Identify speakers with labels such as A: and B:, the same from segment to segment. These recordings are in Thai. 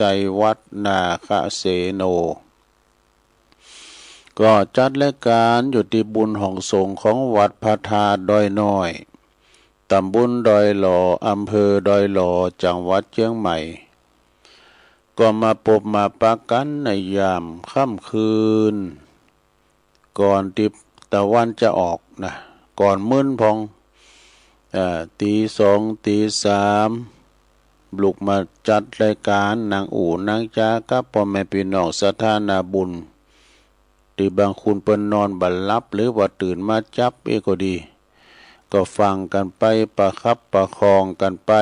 A: ใจวัดนาคเสโนก็จัดรายการอยู่ที่บุญของสงฆ์ของวัดพระธาตุดอยน้อยตำบลดอยหล่ออำเภอดอยหล่อจังหวัดเชียงใหม่ก็มาพบมาปะกันในยามค่ำคืนก่อนที่ตะวันจะออกนะก่อนมื้นพองตีสองตีสามลุกมาจัดรายการนางอู่นางจ้ากับพ่อแม่พี่น้องสถานาบุญที่บางคุณเปิ้นนอนบัดลับหรือว่าตื่นมาจับก็ดีก็ฟังกันไปประคับประคองกันไป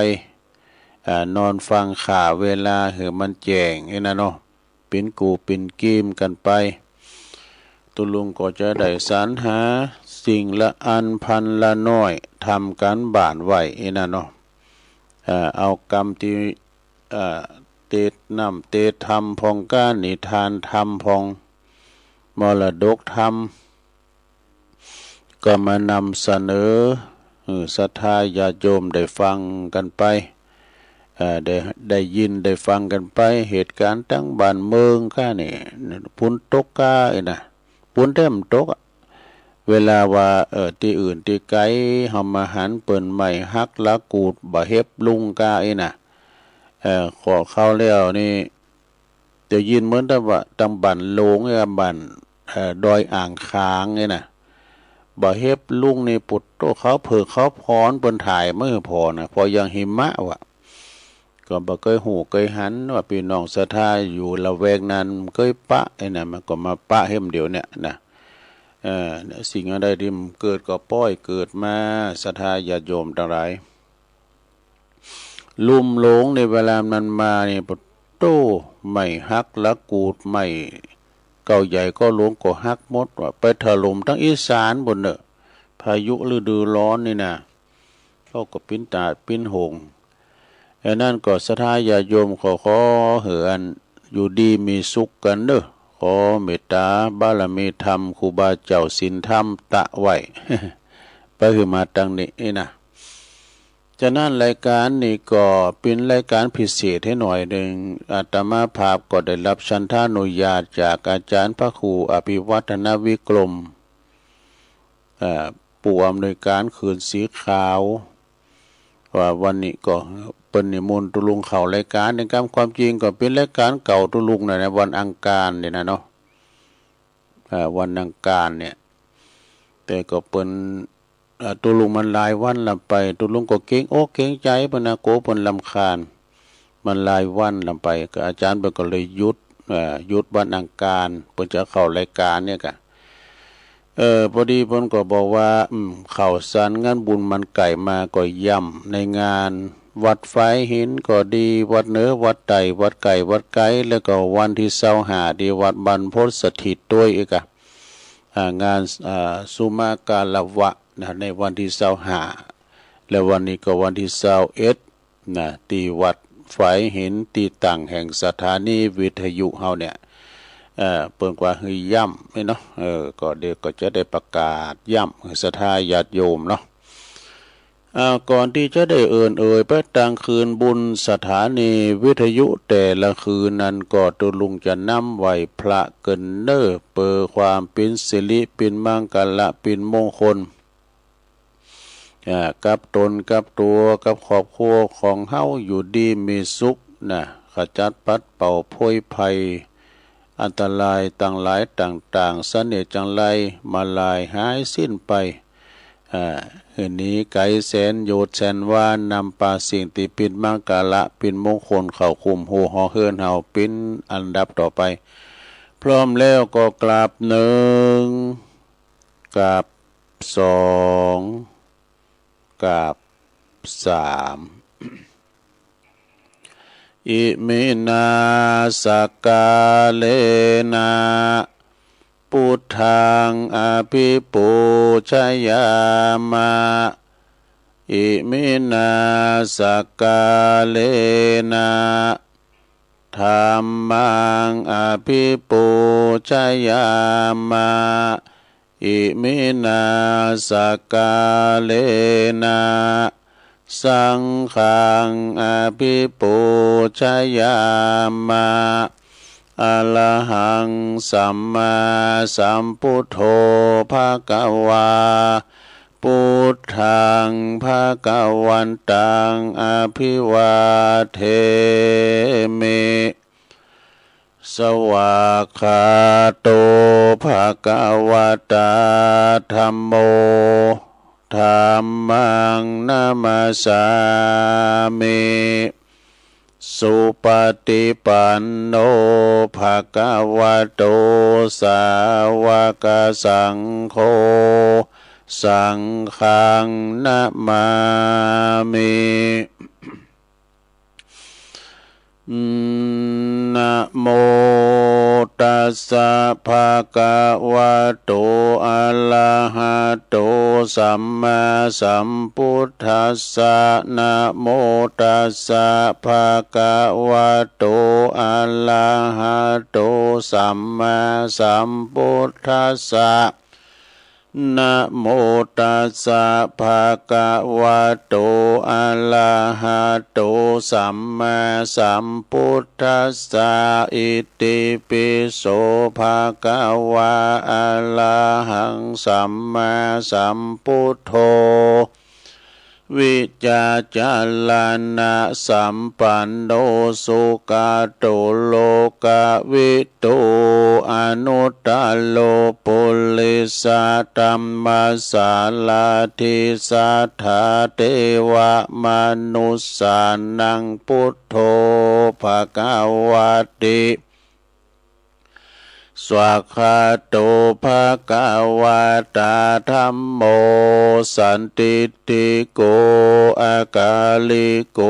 A: นอนฟังข่าวเวลาเหมันแจ้งนะเนาะปิ่นกูปิ่นกีมกันไปตุลุงก็จะได้สรรหาสิ่งละอันพันละน้อยทำกันบ้านไหวนะเนาะเอากรรมที่เตดน้ำเตดธรรมพองก้านนิทานธรรมพองมรดกธรรมก็มานำเสนอศรัทธาญาติโยมได้ฟังกันไปได้ยินได้ฟังกันไปเหตุการณ์ตั้งบ้านเมืองข้านี่พุนตกกานะพุนเต็มตกเวลาว่าที่อื่นที่ไกลเฮามาหันเปิ้นใหม่ฮักละกูดบ่เฮ็บลุงกานะขอเข้าแล้วนี่จะยินเหมือนแต่ว่าตังบันโลงบันดอยอ่างค้างนะบ่เฮ็บลุงนี่ปุดโตเขาเผือกเขาพรเปิ้นถ่ายมื้อพอนะพอยังหิมะว่ะก็บ่เคยหูเคยหันว่าพี่น้องศรัทธาอยู่ละแวกนั้นเคยปะนะมันก็มาปะเฮ็มเดี๋ยวเนี่ยนะสิ่งอะไรที่เกิดก็ป้อยเกิดมาศรัทธาญาติโยมทั้งหลายลุ่มหลงในเวลามันมาเนี่ยปุดโตไม่ฮักละกูดไม่เก่าใหญ่ก็หลวงก็ฮักหมดว่าไปถล่มทั้งอีสานบนเนอะพายุฤดูร้อนนี่นะเขาก็ปิ้นตาปิ้นหงนั่นก็ศรัทธาญาติโยมขอเหือนอยู่ดีมีสุขกันเด้อขอเมตตาบารมีธรรมครูบาเจ้าศีลธรรมตะไว้ ไปคือมาตั้งนี้นะฉะนั้นรายการนี้ก็เป็นรายการพิเศษให้หน่อยหนึ่งอาตมาภาพก็ได้รับฉันทานุญาตจากอาจารย์พระครูอภิวัฒนวิกรมผู้อำนวยการคืนสีขาวว่าวันนี้ก็เป็นนิมนต์ตุลุงเข้ารายการในการความจริงก็เป็นรายการเก่าตุลุงในวันอังคารเนี่ยนะเนาะวันอังคารเนี่ยแต่ก็เป็นตุลุงมันลายวันลำไปตุลุงก็เก่งอกเก่งใจปนะโกปนลำคาญมันลายวันลำไปก็อาจารย์ก็เลยหยุดวันอังคารเพิ่นจะเข้ารายการเนี่ยกะพอดีเพิ่นก็บอกว่าเข้าสารงานบุญมันไก่มาก็ย่ำในงานวัดไฟหินก็ดีวัดเหนือวัดไตวัดไก่วัดไก่แล้วก็วันที่25ที่วัดบรรพตสถิตด้วยอีกอะงานสุมาการวะนะในวันที่25และวันนี้ก็วันที่21นะที่วัดไฟหินที่ตั้งแห่งสถานีวิทยุเฮาเนี่ยเปิ่นกว่าคือย่ำเนาะก็เดี๋ยวก็จะได้ประกาศย่ำศรัทธาญาติโยมเนาะก่อนที่จะได้ไปตั้งคืนบุญสถานีวิทยุแต่ละคืนนั้นก็ตุลุงจะนำไหวพระเกินเนอเปิดความเป็นสิริเป็นมังกรเป็นมงคลกับตนกับตัวกับครอบครัวของเฮาอยู่ดีมีสุขนะขจัดปัดเป่าโพยภัยอันตรายต่างหลายต่างๆเสน่ห์จังไรมาลายหายสิ้นไปนี้ไกลแสนโยดแสนว่านำปาสิ่งที่ปินมังกรปินมงคลเข้าคุมหูหอเฮือนเฮาปินอันดับต่อไปพร้อมแล้วก็กราบ1กราบ2กราบ3อิมินาสกาเลนะพุทธังอภิปูชยามะอิมินาสกาเลนะธัมมังอภิปูชยามะอิมินาสกาเลนะ สังฆังอภิปูชยามะอะระหังสัมมาสัมพุทโธภะคะวาพุทธังภะคะวันตังอภิวาเทมิสวากขาโตภะคะวะตาธัมโมธัมมังนามัสสามิสุปฏิปันโนภะคะวะโตสาวกสังโฆสังฆังนะมามินะโมตัสสะภะคะวะโตอะระหะโตสัมมาสัมพุทธัสสะนะโมตัสสะภะคะวะโตอะระหะโตสัมมาสัมพุทธัสสะนะโมตัสสะภะคะวะโตอะระหะโตสัมมาสัมพุทธัสสะอิติปิโสภะคะวะอะระหังสัมมาสัมพุทโธวิจาจาลานะสัมปันโนสุขโตโลกวิทูอนุตตโลปุริสตัมมัสสาลาธิสัทธาเทวมนุสสานังพุทโธภคะวะติสวากขาโตภะคะวะตาธัมโมสันติติโกอากาลิโก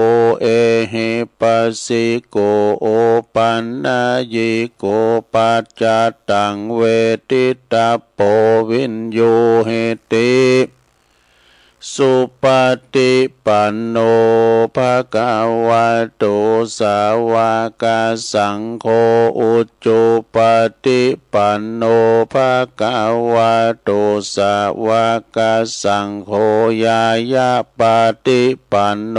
A: เอหิปัสสิโกโอปันนายิโกปัจจตังเวทิตาโปวินโยเหติสุปฏิปันโนภะคะวะโตสาวกสังโฆอุจจุปฏิปันโนภะคะวะโตสาวกสังโฆญาญาปฏิปันโน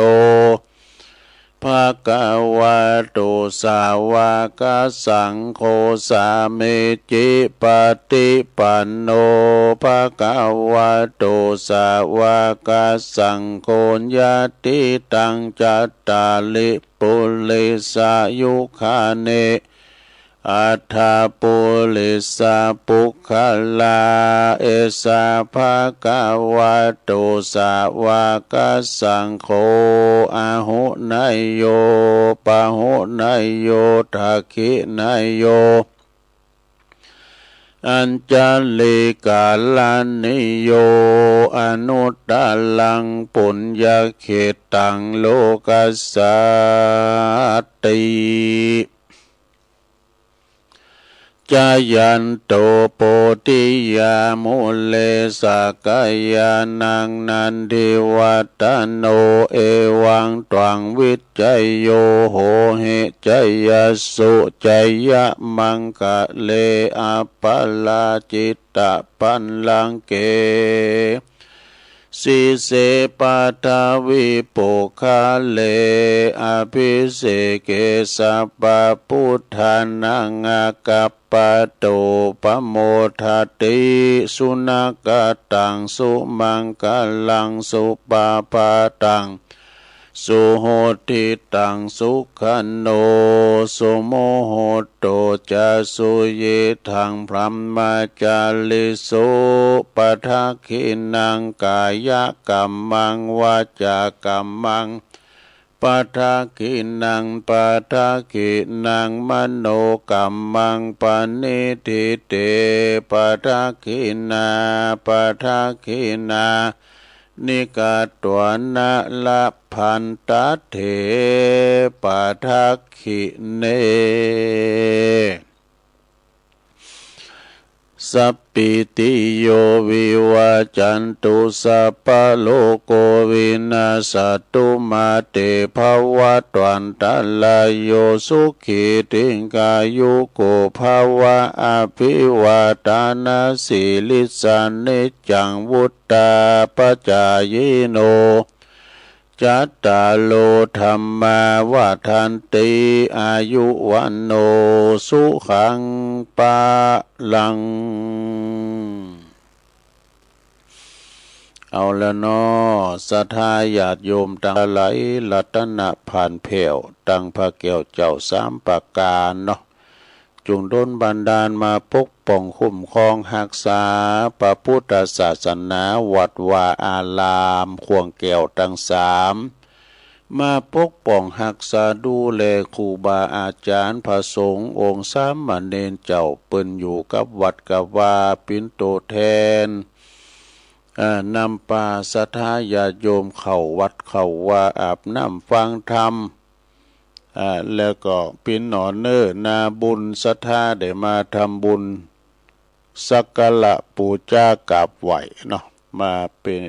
A: ภะคะวะโตสาวกสังโฆสามิจิปฏิปันโนภะคะวะโตสาวกสังโฆญาติตังจัตตาลิปุริสายุคาเนอัฏฐปุริสาปุคคลาเอสาภะคะวะโตสาวกสังโฆอะหุนายโยปะหุนายโยทักขินายโยอัญจลิกาลานิโยอนุตตลังปุญญเขตังโลกัสสติจายันโตโปติยามุเลสกายานังนันทิวัตโนเอวังตวังวิจัยโยโหเหจัยยสุจัยยะมังคะเลอปัลลาจิตตปันลังเกสิเสปัทวิปุคาเลอภิเสเกสัพพพุทธานังกัปปะโตปโมทติสุนักตังสุมังคลังสุปาปาตังสุโหติตังสุขันโนสุโมโหโตจะสุเยทังพรหมจาริสุปทักขินังกายกัมมังวาจากัมมังปทักขินังปทักขินังมโนกัมมังปณิทิเตปทักขินาปทักขินานิกาตัวนะละพันตเถปทักขิเนสัพพิติโยวิวัจจันตุสัพพะโลกวินาศตุมาเตภวัตวันตรายโยสุขิติกายุโกภวะอภิวาทานาสิลิสานิจังวุตตาปจายโน จัตตาโลธรรมาวาทันติอายุวันโนสุขังปะลังเอาละเนาะศรัทธาญาติโยมตั้งไหลรัตนะผ่านแผ่วตั้งพระแก้วเจ้าสามประการเนาะจงดลบันดาลมาปกป้องคุ้มครองรักษาพระพุทธศาสนาวัดวาอารามควงแก้วทั้งสามมาปกป้องรักษาดูแลครูบาอาจารย์พระสงฆ์องค์สามเณรเจ้าเปิ้นอยู่กับวัดกับวาปินโตแทนนำปาศรัทธาญาติโยมเข้าวัดเข้าวาอาบน้ำฟังธรรมแล้วก็ปินหนอนเนอนาบุญศรัทธาได้มาทำบุญสักการะปูชากราบไหวเนาะมาเป็น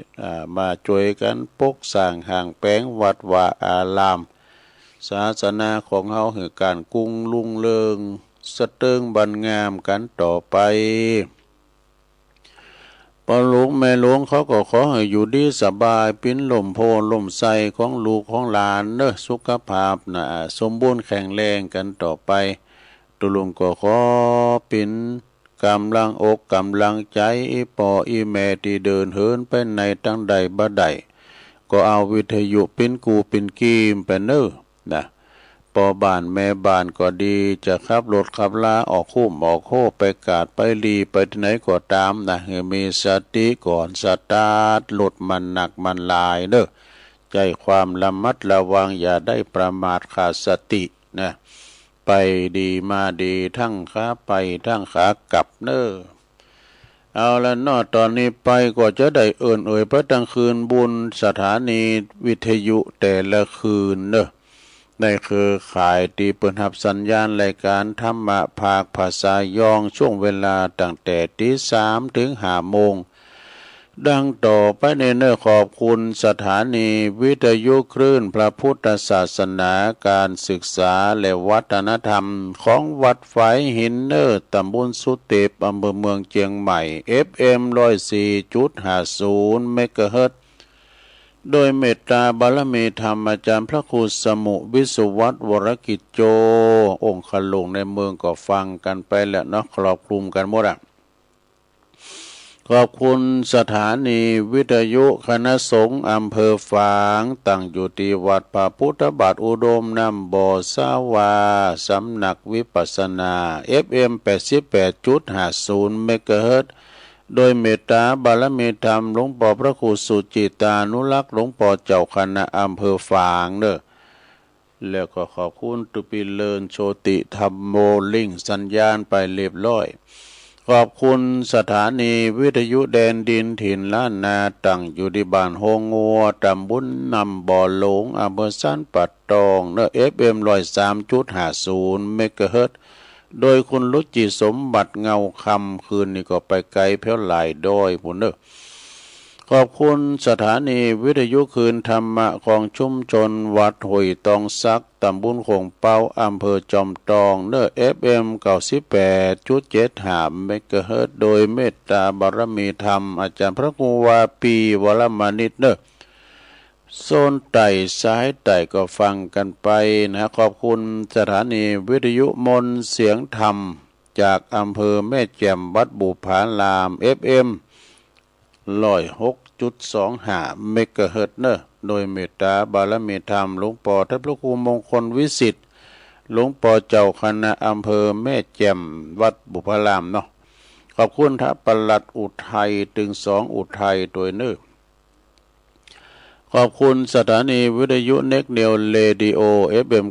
A: มาช่วยกันปกสร้างห่างแปลงวัดวาอารามศาสนาของเฮาคือการกุ้งลุงเริงสะเติงบันงามกันต่อไปพอลูกแม่หลวงเขาก็ขอให้อยู่ดีสบายปิ้นลมโพลมใสของลูกของหลานเนอะสุขภาพนะสมบูรณ์แข็งแรงกันต่อไปตุลุงก็ขอปิ้นกำลังอกกำลังใจอีปออีแม่ที่เดินเหินไปในตั้งใดบ่ใดก็เอาวิทยุปิ้นกูปิ้นกีมไปเนอะนะปอบ้านแม่บ้านก็ดีจะขับรถขับลาออกคุ้มออกโคไปกาดไปลีไปที่ไหนก็ตามนะให้มีสติก่อนสตาร์ทรถมันหนักมันลายเด้อใจความระมัดระวังอย่าได้ประมาทขาดสตินะไปดีมาดีทั้งขาไปทั้งขากลับเน้อเอาละเนาะตอนนี้ไปก็จะได้เอ่ยพระตั้งคืนบุญสถานีวิทยุแต่ละคืนเน้อในเครือข่ายตีเปิดหับสัญญาณรายการธรรมะภาคภาษายองช่วงเวลาตั้งแต่ตี 3 ถึง 5 โมงดังต่อไปในเนื้อขอบคุณสถานีวิทยุคลื่นพระพุทธศาสนาการศึกษาและวัฒนธรรมของวัดฝายหินเนอร์ตำบลสุเทพอำเภอเมืองเชียงใหม่ FM 104.50 เมกะเฮิรตซ์โดยเมตตาบารมีธรรมอาจารย์พระครูสมุวิสุวัตวรกิจโจองค์ขลุงในเมืองก็ฟังกันไปแล้วเนาะครอบคลุมกันหมดอ่ะขอบคุณสถานีวิทยุคณะสงฆ์อำเภอฝางตั้งอยู่ที่วัดพระพุทธบาทอุดมน้ำบ่อสาวาสำนักวิปัสสนา FM 88.50 เมกะเฮิรตซ์โดยเมตตาบารมีธรรมหลวงพ่อพระครูสุจิตานุรักษ์หลวงพ่อเจ้าคณะอำเภอฝางเด้อแล้วก็ขอบคุณตุปิเลินโชติธรรมโมลิงสัญญาณไปเรียบร้อยขอบคุณสถานีวิทยุแดนดินถิ่นล้านนาตั้งอยู่ที่บ้านโฮงงัวตำบลนำบ่อหลงอำเภอสันปัดตองเนอ FM 103.50 เมกะเฮิรตซ์โดยคุณรุจิสมบัติเงาคำคืนนี้ก็ไปไกลเพียวหลายดอยพุ่นเด้อขอบคุณสถานีวิทยุคืนธรรมะของชุมชนวัดห้วยตองซักตำบลคงเป้าอำเภอจอมตองเนอ FM 98.75 เมกะเฮิรตซ์โดยเมตตาบารมีธรรมอาจารย์พระครูวาปีวรมานิตเนอโซนไต่ซ้ายไต่ก็ฟังกันไปนะขอบคุณสถานีวิทยุมนเสียงธรรมจากอำเภอแม่แจ่มวัดบุพาราม FM 106.25 เมกะเฮิรตซ์เนอะโดยเมตตาบารมีธรรมหลวงพ่อท่านพระครูมงคลวิสิทธิ์หลวงพ่อเจ้าคณะอำเภอแม่แจ่มวัดบุพารามเนาะขอบคุณท่านปลัดอุทัยถึง2อุทัยโดยเนอะขอบคุณสถานีวิทยุเน็กเนลเรดิโอ FM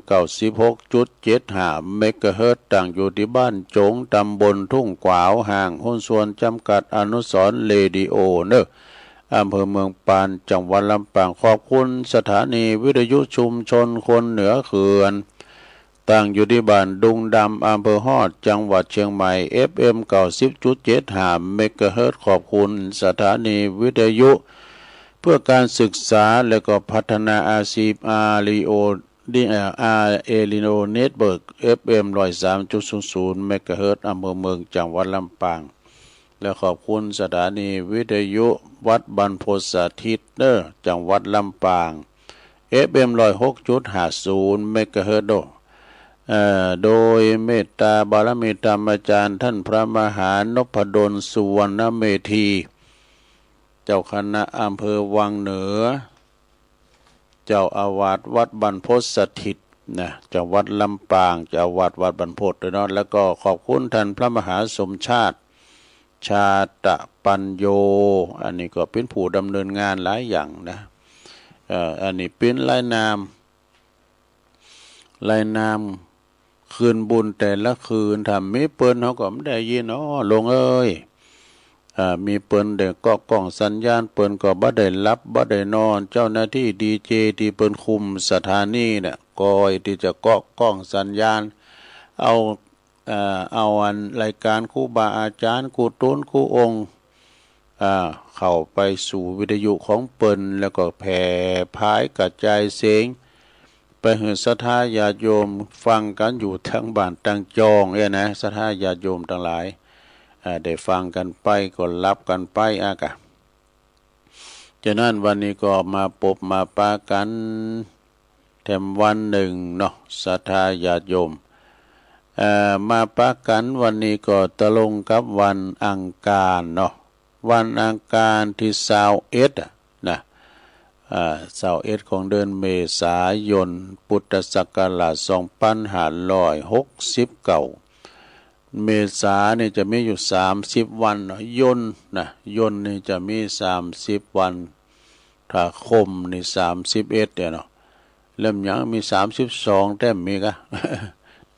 A: 96.75 เมกะเฮิรตซ์ตั้งอยู่ที่บ้านจงตำบลทุ่งกวาวห่างหุ้นส่วนจำกัดอนุสรณ์เรดิโอเนอะอำเภอเมืองปานจังหวัดลำปางขอบคุณสถานีวิทยุชุมชนคนเหนือเขื่อนตั้งอยู่ที่บ้านดุงดำอำเภอฮอดจังหวัดเชียงใหม่ FM 90.75 เมกะเฮิรตซ์ขอบคุณสถานีวิทยุเพื่อการศึกษาและก็พัฒนาอาชีพอารีโอเอลิโนเน็ตเบิร์ก FM 103.00 เมกะเฮิรตซ์อำเภอเมืองจังหวัดลำปางและขอบคุณสถานีวิทยุวัดบรรพตสถิตเนอร์จังหวัดลำปาง FM 106.50 เมกะเฮิรตซ์โดยเมตตาบารมีธรรมอาจารย์ท่านพระมหานพดลสุวรรณเมธีเจ้าคณะอำเภอวังเหนือเจ้าอาวาสวัดบรรพตสถิตนะจังหวัดลำปางเจ้าอาวาสวัดบรรพตด้วยเนาะแล้วก็ขอบคุณท่านพระมหาสมชาติชาตะปัญโยอันนี้ก็เป็นผู้ดำเนินงานหลายอย่างนะอันนี้เป็นรายนามคืนบุญแต่ละคืนทำมีเปิ้นเขาก็ไม่ได้ยินเนาะลงเอ้ยมีเปิ้นเด็กก็กล้องสัญญาณเปิ้นก็บ่ได้รับบ่ได้นอนเจ้าหน้าที่ดีเจที่เปิ้นคุมสถานีเนี่ยก็ที่จะเกาะกล้องสัญญาณเอาอันรายการครูบาอาจารย์ครูต้นครูองค์เข้าไปสู่วิทยุของเปิ้นแล้วก็แผ่พายกระจายเสียงไปให้ศรัทธาญาติโยมฟังกันอยู่ทั้งบ้านทั้งจองเนี่ยนะศรัทธาญาติโยมทั้งหลายได้ฟังกันไปก็รับกันไปกะฉะนั้นวันนี้ก็มาพบมาปะกันแถมวันหนึ่งเนาะศรัทธาญาติโยมมาปะกันวันนี้ก็ตะลงกับวันอังคารเนาะวันอังคารที่21นะ21ของเดือนเมษายนพุทธศักราช2569เมษาเนี่ยจะมีอยู่30วันเนาะยนนี่จะมี30วันถ้าคมนี่31เนี่ยเนาะเล่มยังมี32แต้มมีกะ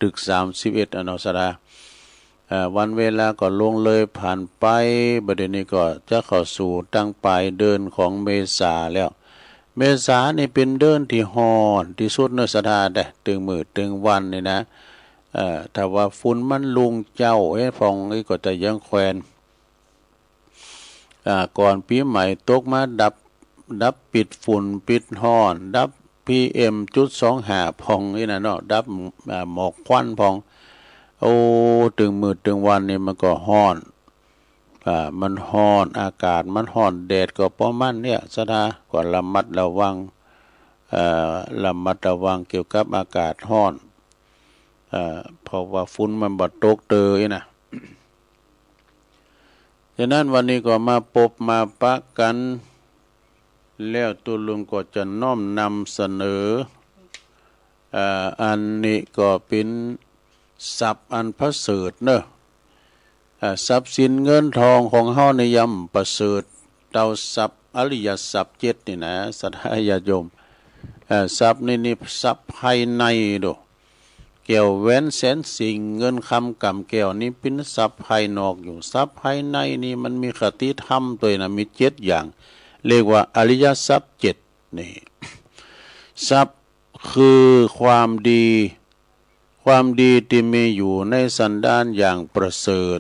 A: ตึก31เนาะสดาวันเวลาก็ลงเลยผ่านไปบัดนี้ก็จะเข้าสู่ตั้งปลายเดือนของเมษาแล้วเมษานี่เป็นเดือนที่ร้อนที่สุดในสถาได้ตึงมื้อตึงวันนี่นะถ้าว่าฝุ่นมันลุงเจ้าฟองนี่ก็จะยังแควนก่อนปีใหม่ตกมาดับปิดฝุ่นปิดร้อนดับ PM.25 พองนี่นะเนาะดับหมอกควันพองโอ้ตึงมื้อตึงวันนี่มันก็ร้อนมันร้อนอากาศมันร้อนแดดก็ประมาณเนี่ยซะนะก็ระมัดระวังเกี่ยวกับอากาศร้อนเพราะว่าฝุ่นมันบ่ตกเตยนะ ฉะนั้นวันนี้ก็มาพบมาปะกันแล้วตัวลุงก็จะน้อมนำเสนออันนี้ก็เป็นศัพท์อันประเสริฐเนอะทรัพย์สินเงินทองของเฮาในยามประเสริฐเจ้าทรัพย์อริยทรัพย์7นี่นะศรัทธาญาติโยมทรัพย์นี่ทรัพย์ภายในดูแก้วแหวนแสนสิ่งเงินคำกำแก้วนี่เป็นทรัพย์ภายนอกอยู่ทรัพย์ภายในนี่มันมีคติธรรมตัวนะมี7อย่างเรียกว่าอริยทรัพย์7นี่ทรัพย์คือความดีที่มีอยู่ในสันดานอย่างประเสริฐ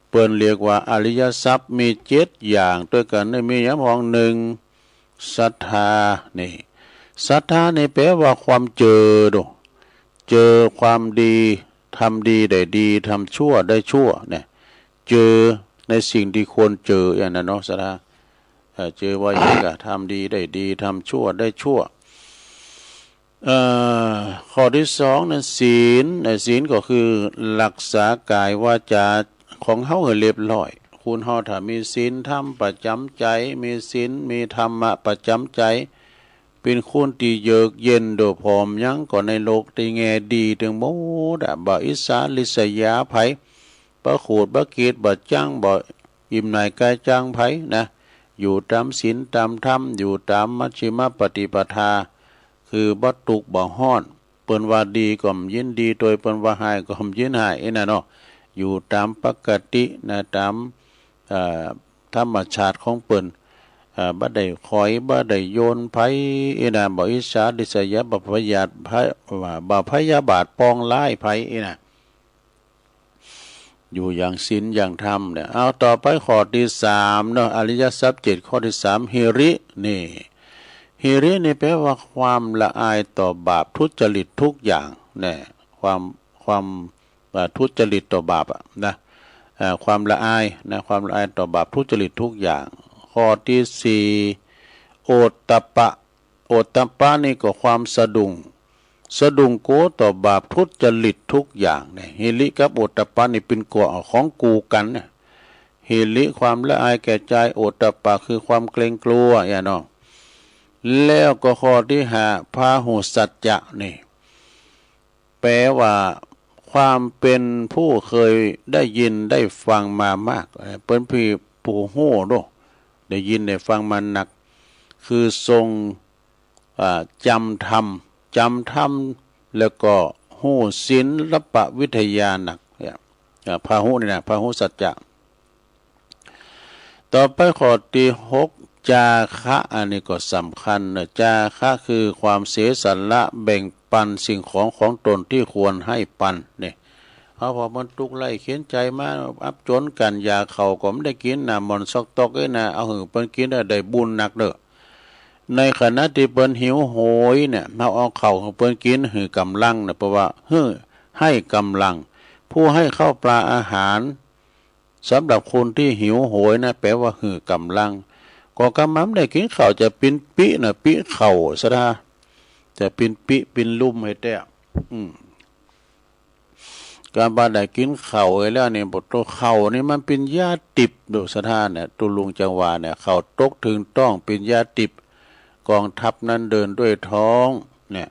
A: เปิ้นเรียกว่าอริยทรัพย์มี7อย่างด้วยกันมีอย่างของ1ศรัทธานี่ศรัทธานี่แปลว่าความเจอความดีทำดีได้ดีทำชั่วได้ชั่วเนี่ยเจอในสิ่งที่ควรเจออย่างนั้นเนาะศรัทธาเจอว่าอย่างก็ทำดีได้ดีทำชั่วได้ชั่วข้อที่2นั้นศีลก็คือรักษากายวาจาของเฮาให้เรียบร้อยคุณเฮาถ้ามีศีลธรรมประจำใจมีศีลมีธรรมะประจำใจเป็นคนที่เยือกเย็นโดยพร้อมยังก็ในโลกที่แง่ดีถึงหมดบ่อิสาลิษยาไผบ่โขดบ่เกตบ่จังบ่อิ่มหน่ายกายจังไผนะอยู่ตามศีลตามธรรมอยู่ตามมัชฌิมปฏิปทาคือบ่ทุกข์บ่ร้อนเปิ้นว่าดีก็ยินดีโดยเปิ้นว่าหายก็ยินหายน่ะเนาะอยู่ตามปกตินะตามธรรมชาติของเปิ้นบ่ได้คอยบ่ได้โยนไผน่ะบ่อิจฉาริษยาบ่พยาบาทปองร้ายไผน่ะอยู่อย่างศีลอย่างธรรมเนี่ยเอาต่อไปข้อที่3เนาะอริยทรัพย์7ข้อที่3หิรินี่หิรินี่แปลว่าความละอายต่อบาปทุจริตทุกอย่างเนี่ยความทุจริตต่อบาปนะความละอายนะความละอายต่อบาปทุจริตทุกอย่างข้อที่4โอตตัปปะ โอตตัปปะนี่ก็ความสะดุ้งโกต่อบาปทุจริตทุกอย่างเนี่ยฮิริกับโอตตัปปะนี่เป็นก่อของกูกันเนี่ยฮิริความละอายแก่ใจโอตตัปปะคือความเกรงกลัวอย่างน้องแล้วก็ข้อที่ห้าพาหุสัจจะนี่แปลว่าความเป็นผู้เคยได้ยินได้ฟังมามากเป็นพี่ผู้โห่ด้วยได้ยินได้ฟังมาหนักคือทรงจำธรรมแล้วก็หูศิลปวิทยาหนักพาหุนี่นะพาหุสัจจะต่อไปข้อที่หกจาคะอันนี้ก็สำคัญนะจาคะคือความเสียสละแบ่งปันสิ่งของตนที่ควรให้ปันเนี่ยเอาพอมันตุกไล่เขียนใจมาอับจนกันยาเขาก็ไม่ได้กินนะมันซอกตอกนะเอาหือเปิ้นกินได้บุญหนักเด้อในขณะที่เปิ้นหิวโหยเนี่ยเอาเข่าของเปิ้นกินหือกำลังนะเพราะว่าให้กำลังผู้ให้ข้าวปลาอาหารสำหรับคนที่หิวโหยนะแปลว่าหือกำลังก็กำมั่มได้กินข้าวจะปินปินะปิเข่าซะท่าจะปินปิปินลุ่มให้แต้การบาดได้กินเข่าไอ้แล้วเนี่ยบทตัวเข่านี่มันเป็นยาติบดูสถานเนี่ยตุลุงจังหวะเนี่ยเข่าตกถึงต้องเป็นยาติบกองทัพนั้นเดินด้วยท้องเนี่ย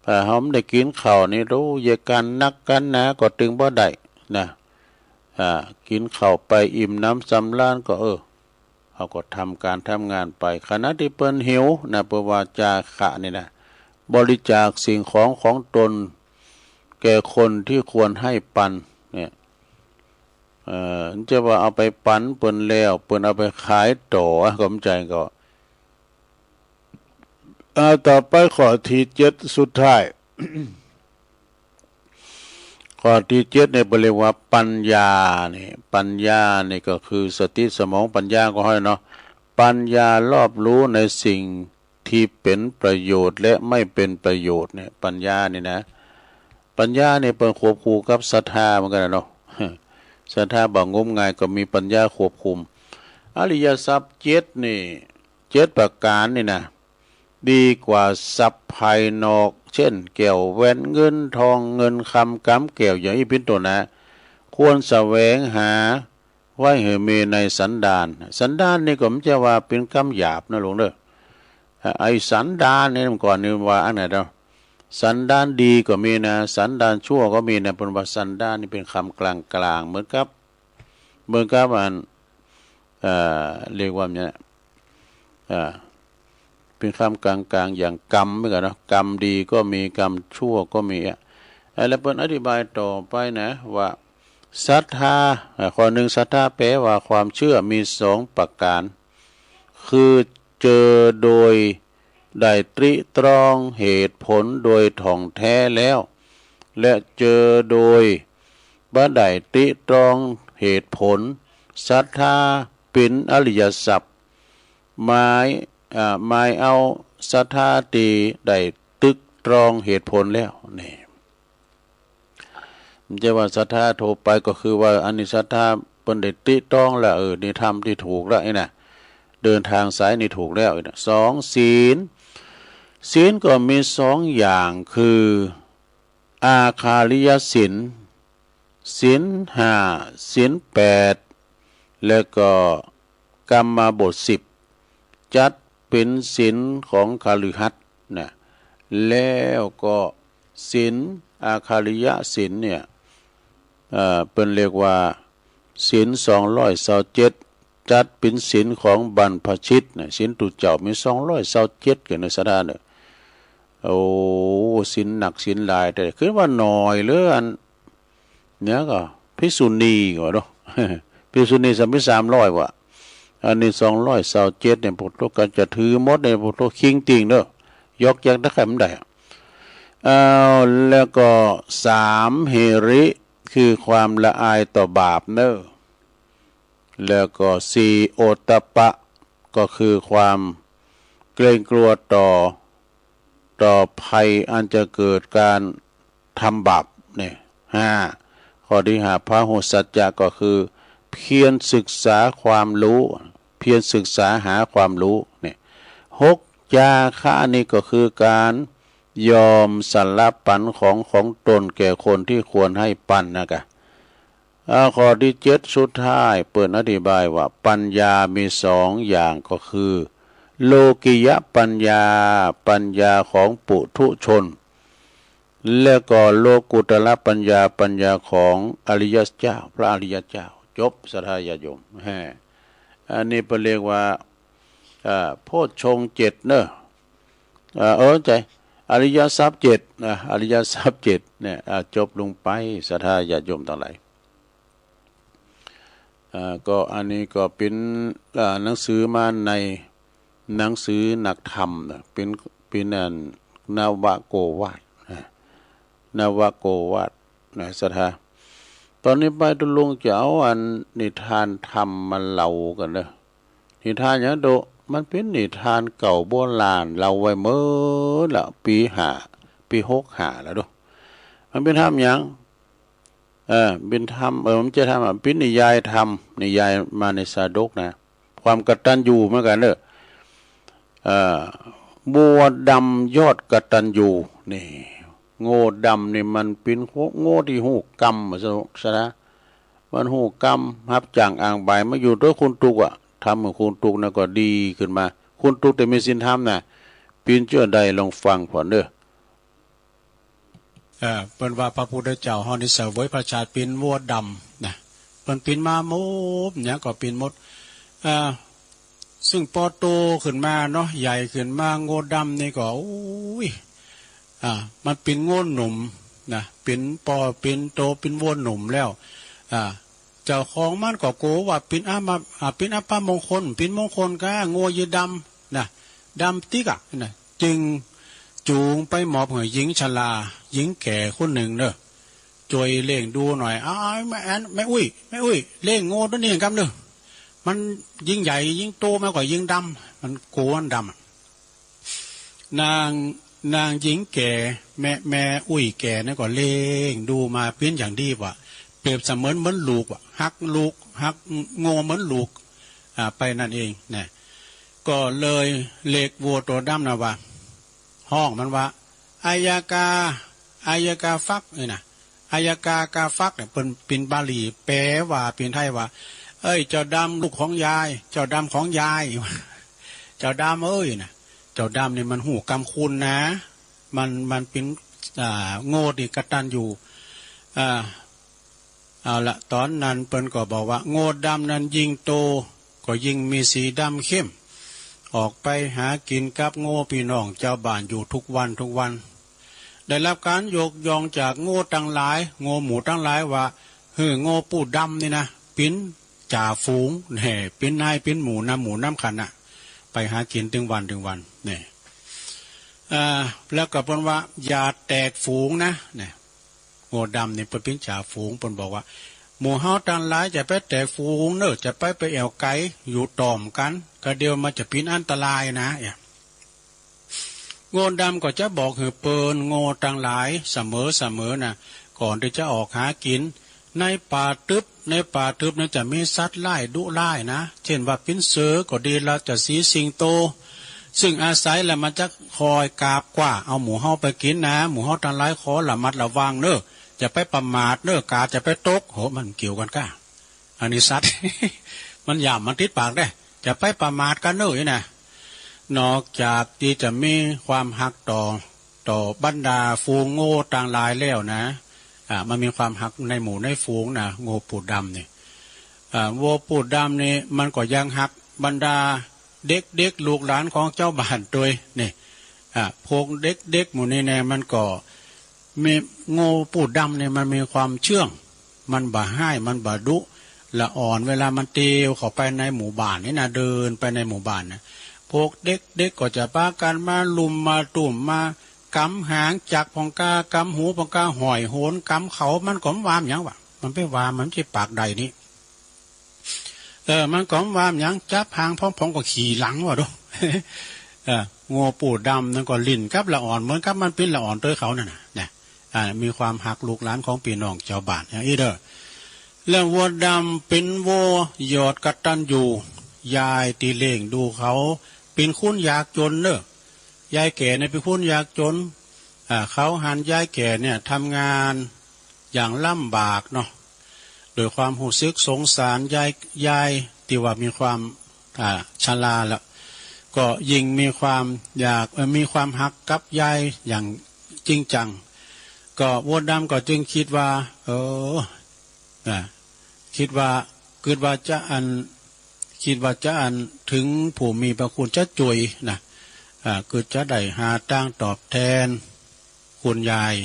A: ถ้าเขาไม่ได้กินเข่านี่รู้เยกันนักกันนะก็ตึงบ่ได้นะกินเข่าไปอิ่มน้ำสำล้านก็เขาก็ทำการทำงานไปขณะที่เปิ้นหิวนะเปว่าจาคะนี่นะบริจาคสิ่งของตนแก่คนที่ควรให้ปันเนี่ยจะว่าเอาไปปันเปิ้นแล้วเปิ้นเอาไปขายต่อก็มใจก็ต่อไปข้อที่เจ็ดสุดท้าย ข้อที่เจ็ดเนี่ยเรียกว่าปัญญานี่ก็คือสติสมองปัญญาก็ให้เนาะปัญญารอบรู้ในสิ่งที่เป็นประโยชน์และไม่เป็นประโยชน์เนี่ยปัญญานี่นะปัญญาเนี่ยเป็นควบคู่กับศรัทธาเหมือนกันเนาะศรัทธาบางงมงายก็มีปัญญาควบคุมอริยทรัพย์เจ็ดนี่เจ็ดประการนี่นะดีกว่าทรัพย์ภายนอกเช่นแก้วแหวนเงินทองเงินคำกำแก้วอย่างนี้เป็นต้นนะควรแสวงหาไว้ให้มีในสันดานนี่ก็ไม่ใช่ว่าเป็นคำหยาบนะหลวงเด้อไอ้สันดานนี่มันก่อนนี่ว่าอันไหนเนาะสันดานดีก็มีนะสันดานชั่วก็มีนะเป็นว่าสันดานนี่เป็นคำกลางเหมือนกับอันเรียกว่าเนี่ยเป็นคำกลางอย่างกรรมไม่กันเนาะกรรมดีก็มีกรรมชั่วก็มีแล้วเพิ่นอธิบายต่อไปนะว่าศรัทธาข้อหนึ่งศรัทธาแปลว่าความเชื่อมีสองประการคือเจอโดยได้ตริตรองเหตุผลโดยท่องแท้แล้วและเจอโดยบ่ได้ตริตรองเหตุผลศรัทธาเป็นอริยทรัพย์หมายเอาศรัทธาตีได้ตึกตรองเหตุผลแล้วนี่มันจะว่าศรัทธาโทไปก็คือว่าอันนี้ศรัทธาเป็นได้ตริตรองแล้วนี่ทำที่ถูกแล้วนะเดินทางสายนี่ถูกแล้วนะสองศีลก็มีสองอย่างคืออาคาริยศีลห้าศีลแปดแล้วก็กรรมบท10จัดเป็นศีลของคฤหัสถ์นะแล้วก็ศีลอาคาริยศีลเนี่ยเป็นเรียกว่าศีล227จัดเป็นศีลของบรรพชิตนะศีลตุเจ้ามี227กันในสถานเนี่ยโอ้ศีลหนักศีลหลายแต่คือว่าน้อยเหลืออันเนี่ยก็ภิกษุณีก็เนาะภิกษุณีสัมมิ300ว่ะอันนี้227เนี่ยพวกตัวกันจะถือหมดเนี่ยพวกตัวคิงติงเด้อยกยังตะไคร่มันได้แล้วก็3เหริคือความละอายต่อบาปเนอะแล้วก็4โอตตัปปะก็คือความเกรงกลัวต่อภัยอันจะเกิดการทำบาปเนี่ย5ข้อที่5พหุสัจจะก็คือเพียรศึกษาความรู้เพียรศึกษาหาความรู้เนี่ย6 จาคะนี่ก็คือการยอมสละปันของตนแก่คนที่ควรให้ปันนะกะข้อที่เจ็ดสุดท้ายเปิดอธิบายว่าปัญญามีสองอย่างก็คือโลกิยปัญญาปัญญาของปุถุชนและก็โลกุตระปัญญาปัญญาของอริยเจ้าพระอริยเจ้าจบสัทธาญาโยมอันนี้เป็นเรียกว่าโพชฌงค์เจ็ดเนอะใจอริยทรัพย์เจ็ดอริยทรัพย์เจ็ดเนี่ยจบลงไปสัทธาญาโยมทั้งหลายก็อันนี้ก็เป็นหนังสือมาในหนังสือนักธรรมเป็นนวโกวาทนวโกวาทนะสัทธาตอนนี้ไปตุลุงจะเอาอันนิทานธรรมมาเล่ากันเนอะนิทานอย่างโดมันเป็นนิทานเก่าโบราณเราไว้เมื่อละปี65แล้วดูมันเป็นธรรมอย่างเป็นธรรมมันจะทำเป็นนิยายธรรมนิยายมาในสาดกนะความกตัญญูเหมือนกันเนอะบัวดำยอดกตัญญูนี่โง่ดำนี่มันเป็นโง่ที่หูกรรมซะนะมันหูกรรมฮับจ่างอ่างใบมาอยู่ด้วยคุณตุกทำเหมือนคุณตุกนะก็ดีขึ้นมาคุณตุกแต่มีศีลธรรมนะปีนเชื่อใดลองฟังผ่อนเด้อ
B: เป็นว่าพระพุทธเจ้าเฮานี่เสวยพระชาติเป็นวัวดำนะเป็นปีนมาหมดเนี่ยก็ปีนหมดซึ่งพอโตขึ้นมาเนาะใหญ่ขึ้นมาโง่ดำนี่ก็มันเป็นโง่หนุ่มนะเป็นโตเป็นวัวหนุ่มแล้วเจ้าของมันก็โกว่าเป็นเป็นอัปมงคลเป็นมงคลก็โง่ยีดำนะดำติ๊กนะจึงจูงไปหมอบเหยหญิงชราหญิงแก่คนหนึ่งเนอะจอยเล่งดูหน่อยไม่อุ้ยเล่งโง่ตัวนี้ครับเนอะมันยิ่งใหญ่ยิ่งโตมากกว่ายิ่งดำมันโกนดำนางหญิงแก่แม่อุ้ยแก่นั่นก็เล่งดูมาเพี้ยนอย่างดีว่ะเปรียบเสมือนเหมือนลูกว่ะฮักโง่เหมือนลูกไปนั่นเองเนี่ยก็เลยเล็กวัวตัวดำนะว่าห้องมันว่าอายากาฟักนี่นะอายากาฟักเนี่ยเป็นบาลีแปลว่าเป็นไทยว่าเจ้าดำลูกของยายเจ้าดำของยายเจ้าดำนะเจ้าดำเนี่ยมันหูกำคุณนะมันเป็นโง่ดิกตันอยู่เอาละตอนนั้นเปิ้นก็บอกว่าโง่ดำนั้นยิ่งโตก็ยิ่งมีสีดำเข้มออกไปหากินกับโง่พี่น้องเจ้าบ้านอยู่ทุกวันได้รับการยกย่องจากโง่ตั้งหลายโง่หมูตั้งหลายว่าโง่ปู่ดำนี่นะเป็นจ่าฝูงเป็นนายเป็นหมูน้ำขันไปหากินถึงวันเนี่ยแล้วก็เปิ้นว่าอย่าแตกฝูงนะเนี่ยโง่ดำนี่เป็นจ่าฝูงเปิ้นบอกว่าหมู่เฮาตั้งหลายจะไปแตกฝูงเนอะจะไปแอวไกอยู่ตอมกันก็เดียวมันจะเป็นอันตรายนะโง่ดำก็จะบอกเปิ้นโง่ตั้งหลายเสมอนะก่อนที่จะออกหากินในป่าทึบนั้นจะมีสัตว์ร้ายดุร้ายนะเช่นว่าเป็นเสือก็ดีเราจะสีสิงโตซึ่งอาศัยแล้วมันจะคอยกาบกว่าเอาหมูเฮาไปกินนะหมูเฮาทั้งหลายขอระมัดระวังเนอะจะไปประมาทเนอะกาจะไปตกโหมันเกี่ยวกันก้าอันนี้สัตว์ มันหยาบมันติดปากได้จะไปประมาทกันเนอะนะนอกจากที่จะมีความหักต่อบรรดาฝูงโง่ต่างหลายแล้วนะมันมีความหักในหมู่ในฝูงนะโง่ปูดดำนี่โง่ปูดดำนี่มันก็ยังหักบรรดาเด็กลูกหลานของเจ้าบ้านโดยนี่พวกเด็กหมู่นี้แน่มันก็มีโง่ปูดดำเนี่ยมันมีความเชื่องมันบ่ให้มันบ่ดุละอ่อนเวลามันเตียวเข้าไปในหมู่บ้านนี่นะเดินไปในหมู่บ้านนะพวกเด็กก็จะพากันมาลุมมาตุ่มมากำหางจักพองกากำหูพองกาหอยโหนกำเขามันก็วามอย่างวะมันไปวามมันจะปากใดนี้มันก็วามอย่างจับหางพร้อมๆก็ขี่หลังวะดูโง่ปูดดำนั่นก็ลิ้นกับละอ่อนเหมือนกับมันเป็นละอ่อนตัวเขานั่นนะเนี่ยมีความหักลูกหลานของพี่น้องชาวบ้านอย่างนี้เด้อแล้ววัวดำเป็นวัวยอดกตัญญูยายตีเล่งดูเขาเป็นคุณอยากจนเนอะ ยายแก่ในไปพุ่นยากจนเขาหันยายแก่เนี่ยทำงานอย่างลำบากเนาะโดยความหูซึกสงสารยายที่ว่ามีความชราแล้วก็ยิ่งมีความอยากมีความฮักกับยายอย่างจริงจังก็วัวดำก็จึงคิดว่าคิดว่าจะอันถึงผู้มีพระคุณจะจุยนะคือจะได้หาตั้งตอบแทนคุณยาย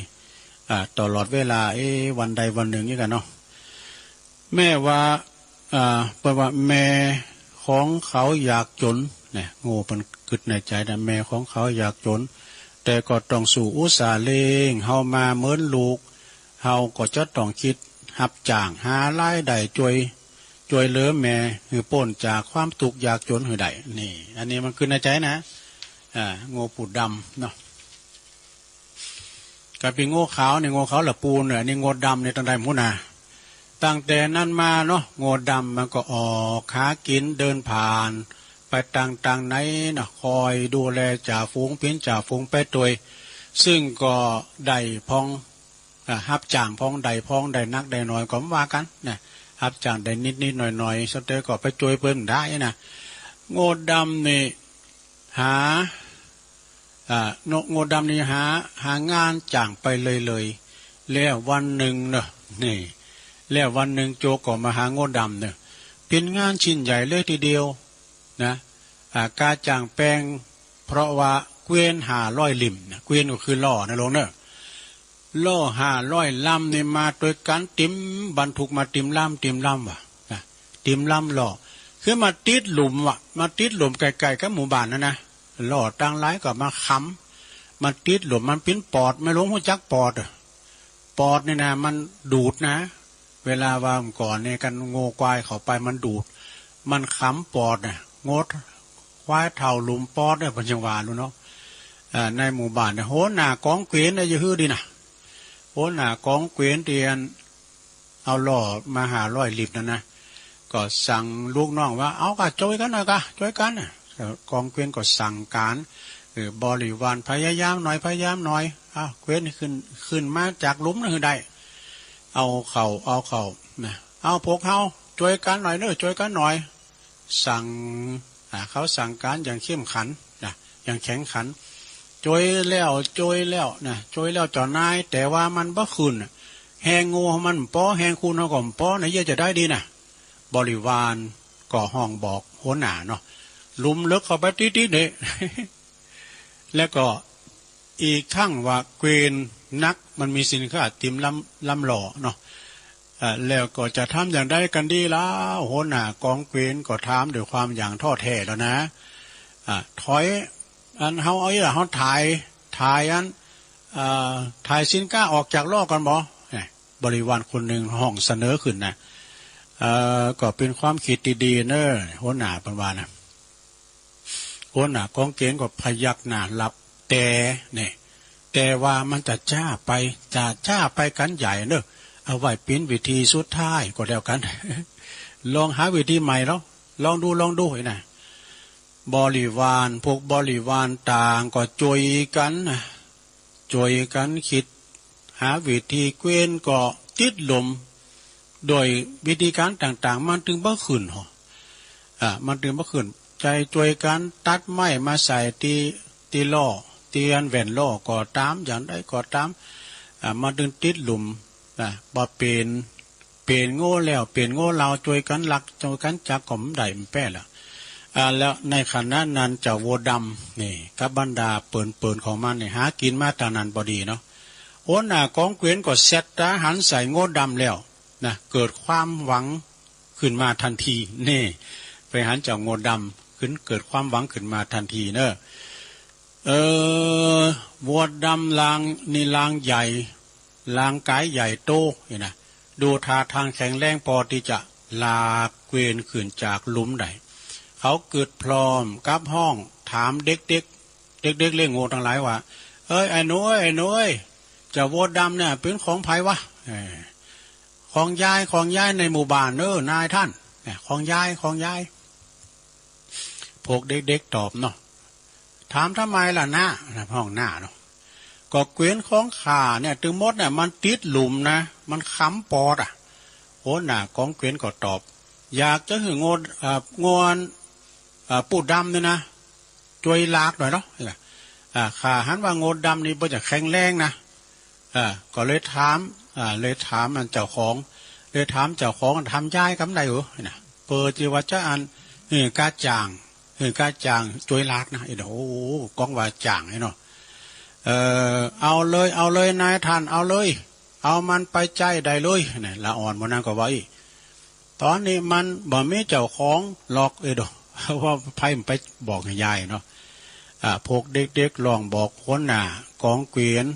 B: ตลอดเวลาวันใดวันหนึ่งนี่กันเนาะแม่ว่าเพราะว่าแม่ของเขาอยากจนเนี่ยโง่เป็นกึดในใจนะแม่ของเขาอยากจนแต่ก็ต้องสู่อุตสาห์เลงเฮามาเหมือนลูกเฮาก็จะต้องคิดหับจ้างหารายได้ช่วยเหลือแม่คือป้นจากความทุกข์ยากจนหือใดนี่อันนี้มันคือในใจนะโง่ปูดำเนาะกับเป็นโง่ขาวเนี่ยโง่ขาวละปูนเนี่ยนี่โง่ดำเนี่ยตั้งแต่มุนาตั้งแต่นั้นมาเนาะโง่ดำมันก็ออกหากินเดินผ่านไปต่างๆไหนนะคอยดูแลจ่าฝูงเพี้ยนจ่าฝูงไปตัวซึ่งก็ได้พองฮับจ่างพองได้พองได้นักได้น้อยก็ว่ากันนะฮับจ่างได้นิดหน่อยสักแต่ก็ไปช่วยเพิ่นได้นะโง่ดำนี่หาโง่ดำนี่หางานจ่างไปเลยแล้ววันหนึ่งเนาะนี่แล้ววันหนึ่งโจก็มาหาโง่ดำเนี่ยเป็นงานชิ้นใหญ่เลยทีเดียวนะการจ่างแปลงเพราะว่าเกวียน500 ลิ่มนะเกวียนก็คือล่อนะลงเนอะล่อ500 ลำเนี่ยมาโดยการติมบรรทุกมาติมล่ำว่ะนะติมล่ำล่อคือมาติดหลุมว่ะมาติดหลุมไกลๆกับหมู่บ้านนะล่อตั้งหลายก็มาค้ำมันติดหลุมมันเป็นปอดไม่รู้หัวจักปอดเนี่ยนะมันดูดนะเวลาว่าก่อนเนี่ยกันโง่ควายเข้าไปมันดูดมันค้ำปอดน่ะงดควายเท่าหลุมปอดเนี่ยปัญญาวารู้เนาะในหมู่บ้านเนี่ยโหหน้ากองเกวียนเนี่ยจะฮื้อดีนะโหหน้ากองเกวียนเตียนเอาล่อมา500 ลิตรนะก็สั่งลูกน้องว่าเอากะช่วยกันหน่อยกะช่วยกันกองเกวียนก็สั่งการบริวารพยายามหน่อยเกวียนขึ้นมาจากหลุมนั่นคือได้เอาเข่านะเอาพวกเขาช่วยกันหน่อยช่วยกันหน่อยสั่งเขาสั่งการอย่างเข้มขันนะอย่างแข็งขันช่วยแล้วนะช่วยแล้วจอนายแต่ว่ามันบ่คืนแหงงูมันป้อแหงคูนเขาก็ป้อไหนจะได้ดีนะบริวารก็ห้องบอกหัวหน้าเนาะลุมเลิกเข้าไปติดๆเนี่ยแล้วก็อีกทั้งว่าเกวียนนักมันมีสินค้าติมลำหล่อเนาะแล้วก็จะทำอย่างได้กันดีแล้วหัวหน้ากองเกวียนก็ถามด้วยความอย่างท้อแท้แล้วนะถอยอันเขาเอาอย่างเขาถ่ายสินค้าออกจากล่อกันบ่บริวารคนหนึ่งห้องเสนอขึ้นนะก็เป็นความคิดดีๆเนอะหัวหน้าเป็นว่านะหัวหน้ากองเกณฑ์ก็พยักหน้ารับแต่ว่ามันจะจ้าไปกันใหญ่เนอะเอาไว้เป็นวิธีสุดท้ายก็แล้วกัน ลองหาวิธีใหม่แล้วลองดูนะพวกบริวารต่างก็ช่วยกันคิดหาวิธีเกวียนก็ติดลมโดยวิธีการต่างๆมันถึงบ่ขึ้นมันถึงบ่ขึ้นใจช่วยกันตัดไม้มาใส่ตีล่อตีอันแหวนล่อก็ตามอย่างได้ก็ตามมันถึงติดหลุมบ่เป็นโง่แล้วเป็นโง่เราช่วยกันลักช่วยกันจักก็มได้แป้ละแล้วในขณะนั้นเจ้าวัวดำนี่กับบรรดาเปิ่นของมันนี่หากินมาตานันบดีเนาะหัวหน้ากองเกวียนก็เซตทหารใส่โง่ดำแล้วนะเกิดความหวังขึ้นมาทันทีนี่ไปหันเจ้าโง่ดำขึ้นเกิดความหวังขึ้นมาทันทีเนอะวัวดำลางใหญ่ลางกายใหญ่โตเห็นนะดูท่าทางแข็งแรงพอที่จะลากเกวียนขึ้นจากหลุมได้เขาเกิดพร้อมกับห้องถามเด็กเลี้ยงงูทั้งหลายว่าไอ้หนูเจ้าวัวดำเนี่ยเป็นของไผวะของยายในหมู่บ้านนายท่านของยายพวกเด็กๆตอบเนาะ ถามทำไมล่ะนะห้องหน้าเนาะก็เกวียนของข้าเนี่ยถึงมดเนี่ยมันติดหลุมนะมันค้ำปอดโหหน้ากองเกวียนก็ตอบอยากจะหืองอนปูดำเนี่ยนะช่วยลากหน่อยเนาะข้าหันว่าโงดำนี่เพื่อจะแข็งแรงนะก็เลยถามมันเจ้าของเลยถามเจ้าของทำย้ายกำไรเหรอนะเปิดจีว่าจะอันกาจ่างช่วยลากนะโอ้กองว่าจ่างไอ้เนาะเอาเลยนายท่านเอาเลยเอามันไปใจได้เลยเนี่ยละอ่อนบนนั้นก็ไว้ตอนนี้มันบ่มีเจ้าของหลอกดอกว่าไพ่มันไปบอกให้ยายเนาะพวกเด็กๆลองบอกคนหน้ากองเกวียน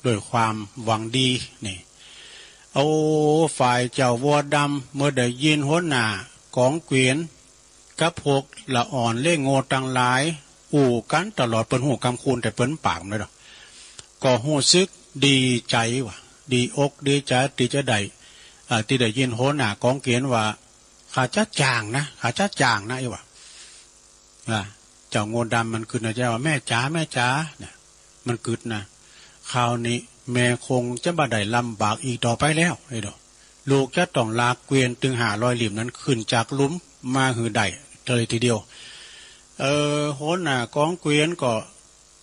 B: ด้วยความหวังดีนี่เอาฝ่ายเจ้าวัวดำเมื่อได้ยินหัวหน้ากองเกวียนกับพวกละอ่อนเล่งโง่ตังหลายอู่กันตลอดเปิ้นหูกำคูนแต่เปิ้นปากเลยดอกก็หูซึกดีใจว่ะดีอกดีใจที่จะได้ที่ได้ยินหัวหน้ากองเกวียนว่าข้าจะจ่างนะไอ้ว่ะเจ้าโง่ดำมันคือนะเจ้าแม่จ๋าเนี่ยมันกึดนะคราวนี้แม่คงจะบ่ได้ลำบากอีกต่อไปแล้วไอ้ดอกลูกจะต้องลากเกวียนถึง500 ลิ่มนั้นขึ้นจากหลุมมาหือได้เลยทีเดียวโหน่ะกองเกวียนก็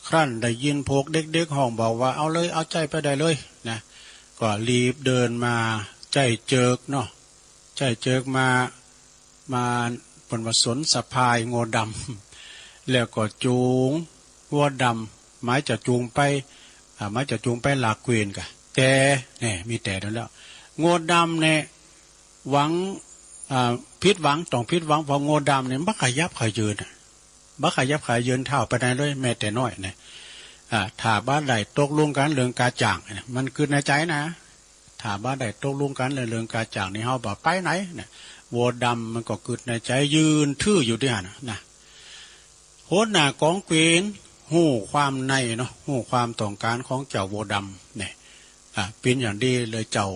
B: ครั่นได้ยินพวกเด็กๆห้องบอกว่าเอาเลยเอาใจไปได้เลยนะก็รีบเดินมาใจเจิกเนาะใจเจิกมาผลผสมสะพายโง่ดำแล้วก็จูงวัวดำหมายจะจูงไปหลากเกวียนกะแต่เนี่ยมีแต่นั่นแล้วโง่ดำเนี่ยหวังพิษหวังต้องพิษหวังเพราะโง่ดำเนี่ยบักขยับขยืนเท่าไปได้เลยแม้แต่น้อยเนี่ยถ้าบ้านใดตกลงกันเรื่องกาจ่างเนี่ยมันคือในใจนะถ้าบ้านใดตกลงกันเรื่องกาจ่างนี่เฮาบอกไปไหนเนี่ยวัวดำมันก็เกิดในใจยืนทื่ออยู่ที่นั่นนะโหหน้ากองเกวียนหู้ความในเนาะหู้ความต้องการของเจ้าวัวดำเนี่ยเป็นอย่างดีเลยเจ้า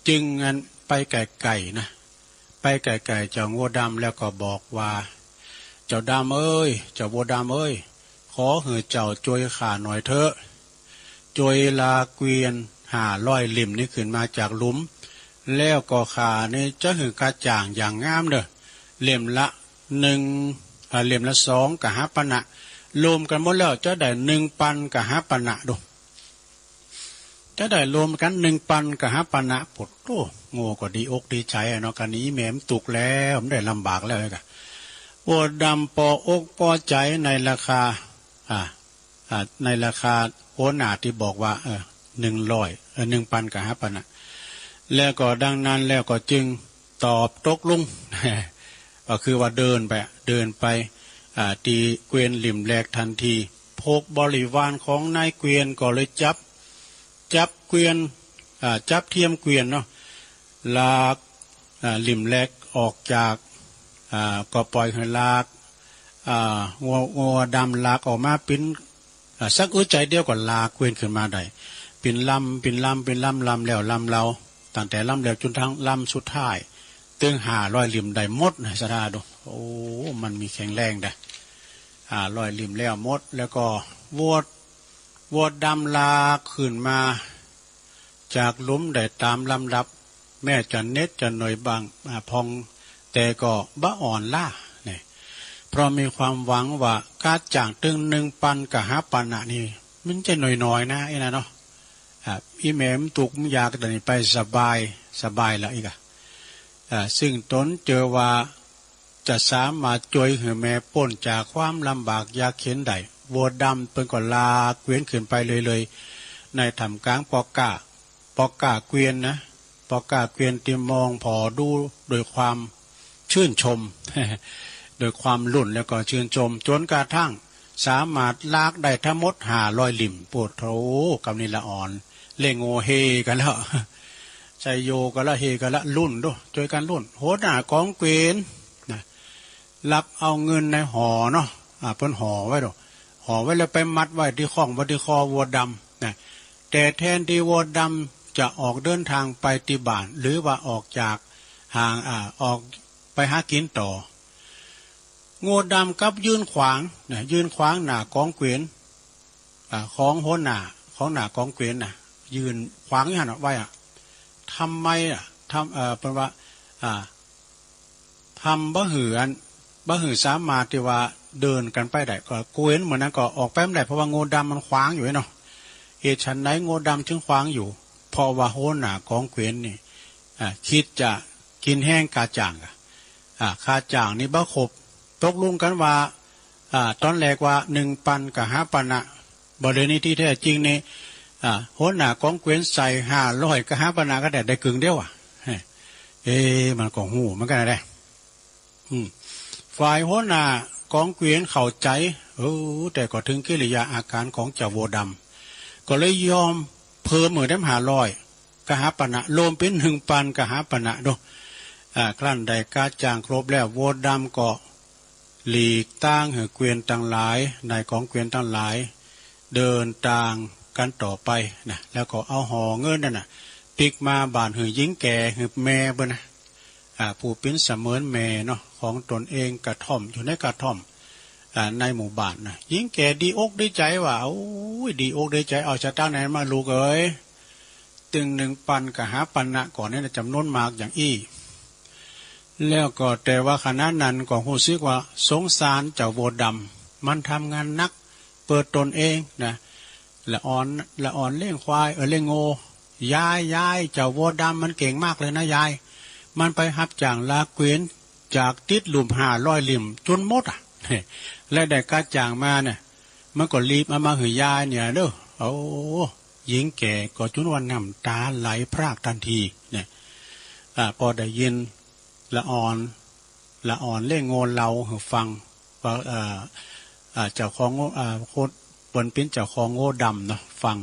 B: จึงงั้นไปไก่นะไปไก่เจ้าวัวดำแล้วก็บอกว่าเจ้าดำเอ้ยเจ้าวัวดำเอ้ยขอให้เจ้าช่วยข้าหน่อยเถอะช่วยลาเกวียน500 ลิ่มนี่ขึ้นมาจากหลุมแล้วก็ขานี่จะหือกระจ่างอย่างงามเด้อเล่มละ1เล่มละ2กับ5 ปณะรวมกันหมดแล้วจะได้1 ปันกับ5 ปณะดูจะได้รวมกัน1 ปันกับ5 ปณะปวดโตโง่ก็ดีอกดีใจเนาะกันนี้แม่มตุกแล้วไม่ได้ลำบากแล้วกันวัวดำปออกปอใจในราคาในราคาโหนาที่บอกว่า1 ปันกับ5 ปณะแล้วก็ดังนั้นแล้วก็จึงตอบตกลง ก็คือว่าเดินไปตีเกวียนหลิ่มแรกทันทีพกบริวารของนายเกวียนก็เลยจับเกวียนจับเทียมเกวียนเนาะลากหลิ่มแรกออกจากก็ปล่อยให้ลากงัวดำลากออกมาเป็นสักอึดใจเดียวก็ลากเกวียนขึ้นมาได้เป็นลำแล้วลำเราตั้งแต่ลำแล้วจนทั้งลำสุดท้ายตึง500 ลิ่มได้หมดนะสะดาดูโอ้มันมีแข็งแรงได้500 ลิ่มแล้วหมดแล้วก็วัวดำลากขึ้นมาจากหลุมได้ตามลำดับแม่จะเน็ดจะหน่อยบางพองแต่ก็บ้าอ่อนล่าเนี่ยเพราะมีความหวังว่าการจ่างตึง1 ปันกับ5 ปณะนี่มันจะหน่อยนะไอ้นะเนาะอีแม่มตุกมยากแต่นี่ไปสบายแล้วอีกซึ่งตนเจอว่าจะสามารถช่วยให้แม่พ้นจากความลำบากยากเข็นได้วัวดำเป็นก็ลาเกวียนขึ้นไปเลยในถ้ำกลางปอกาเกวียนนะปอกาเกวียนติมองพอดูโดยความชื่นชม โดยความรุ่นแล้วก็ชื่นชมจนกระทั่งสามารถลากได้ทั้งหมด500 ลิ่มปวดโถกับนี่ละอ่อนเล่งโงเฮกันแล้วใจโยกันละเฮกันละรุ่นด้วยช่วยกันรุ่นโหหน้ากองเกวียนนะรับเอาเงินในห่อเนาะเพิ่นห่อไว้ด้วยห่อไว้แล้วไปมัดไว้ที่ข้องวัดที่คอวัวดำนะแต่แทนที่วัวดำจะออกเดินทางไปที่บ้านหรือว่าออกจากห่างออกไปหากินต่อ โง่ดำกับยืนขวางเนี่ยยืนขวางหน้ากองเกวียนของโหนหน้าของหน้ากองเกวียนน่ะยืนขวางอย่างนั้นไว้ทำไมเป็นว่าทำบ่หือสามารถที่ว่าเดินกันไปได้ก็เกวียนเหมือนนั้นก็ออกไปไม่ได้เพราะว่าโง่ดำมันขวางอยู่เนาะเหตุฉันไหนโง่ดำถึงขวางอยู่เพราะว่าโหนหน้ากองเกวียนนี่คิดจะกินแห้งกาจ่างคาจ่างนี่บ้าขบตกลงกันว่าตอนแรกว่า1 ปันกับ5 ปันนะบริเวณนี้ที่แท้จริงนี่โหนหน้ากองเกวียนใส่500กับ5 ปันนะก็ได้กึ่งเดียวมันก็หูมันก็ได้ฝ่ายโหนหน้ากองเกวียนเข้าใจแต่ก็ถึงกิริยาอาการของเจ้าโวดำก็เลยยอมเพิ่มเหมือนได้500กับ5 ปันนะรวมเป็น1 ปันกับ5 ปันนะดูครั้นใดกาจางครบแล้วโวดำก็หลีกตั้งหือเกวียนตั้งหลายนายของเกวียนตั้งหลายเดินทางกันต่อไปนะแล้วก็เอาห่อเงินนั่นน่ะปิกมาบ้านหือหญิงแก่หือแม่เบิ่นนะผู้เป็นเสมือนแม่เนาะของตนเองกระท่อมอยู่ในกระท่อมในหมู่บ้านนะหญิงแก่ดีอกดีใจว่าโอ้ยดีอกดีใจเอาชะตาไหนมาลูกเอ้ยตึง1 ปันกับ5 ปันนะก่อนนี่จำนวนมากอย่างอี้แล้วก็แต่ว่าขณะนั้นก็รู้สึกว่าสงสารเจ้าโวดำมันทำงานนักเปิดตนเองนะละอ่อนเลี้ยงควายเลี้ยงโง่ยายเจ้าโวดำมันเก่งมากเลยนะยายมันไปหับจ่างลาเกวียนจากติดหลุม500 ลิ่มจนหมดและได้กาจ่างมาเนี่ยมันก็รีบมาหือยายเนี่ยเด้อหญิงแก่ก็จุนวันน้ำตาไหลพรากทันทีเนี่ยพอได้ยินละอ่อนเล่งโง่เราหูฟังว่าเจ้าของโคตรปนเป็นเจ้าของโง่ดำเนาะฟัง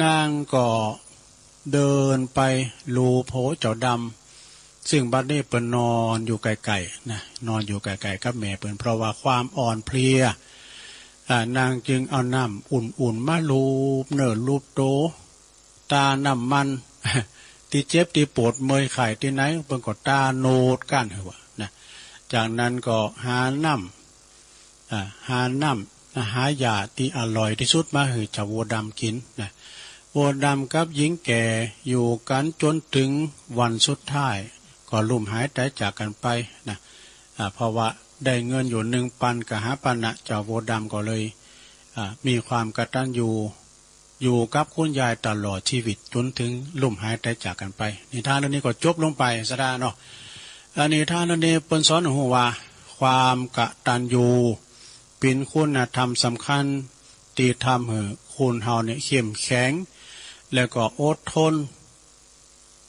B: นางก็เดินไปลูโผเจ้าดำซึ่งบัดนี้เปิ้นนอนอยู่ไกลๆนะนอนอยู่ไกลๆกับแม่เปิ้นเพราะว่าความอ่อนเพลียนางจึงเอาน้ำอุ่นๆมาลูบเนื้อลูบโตตาน้ำมันที่เจ็บที่ปวดเมื่อยไข้ที่ไหนเพิ่นก็ตาโนดก้านเหรอนะจากนั้นก็หาน้ำหายาที่อร่อยที่สุดมาให้เจ้าวัวดำกินนะวัวดำกับหญิงแก่อยู่กันจนถึงวันสุดท้ายก็ลุ่มหายใจจากกันไปนะเพราะว่าได้เงินอยู่1 ปันกับ5 ปันนะเจ้าวัวดำก็เลยมีความกตัญญูอยู่กับคุณยายตลอดชีวิตจนถึงลุ่มหายใจจากกันไปนิทานเรื่องนี้ก็จบลงไปซะได้เนาะนิทานเรื่องนี้เปิ้นสอนหัวว่าความกตัญญูเป็นคุณธรรมสำคัญที่ทำให้คนเฮาเนี่ยเข้มแข็งแล้วก็อดทน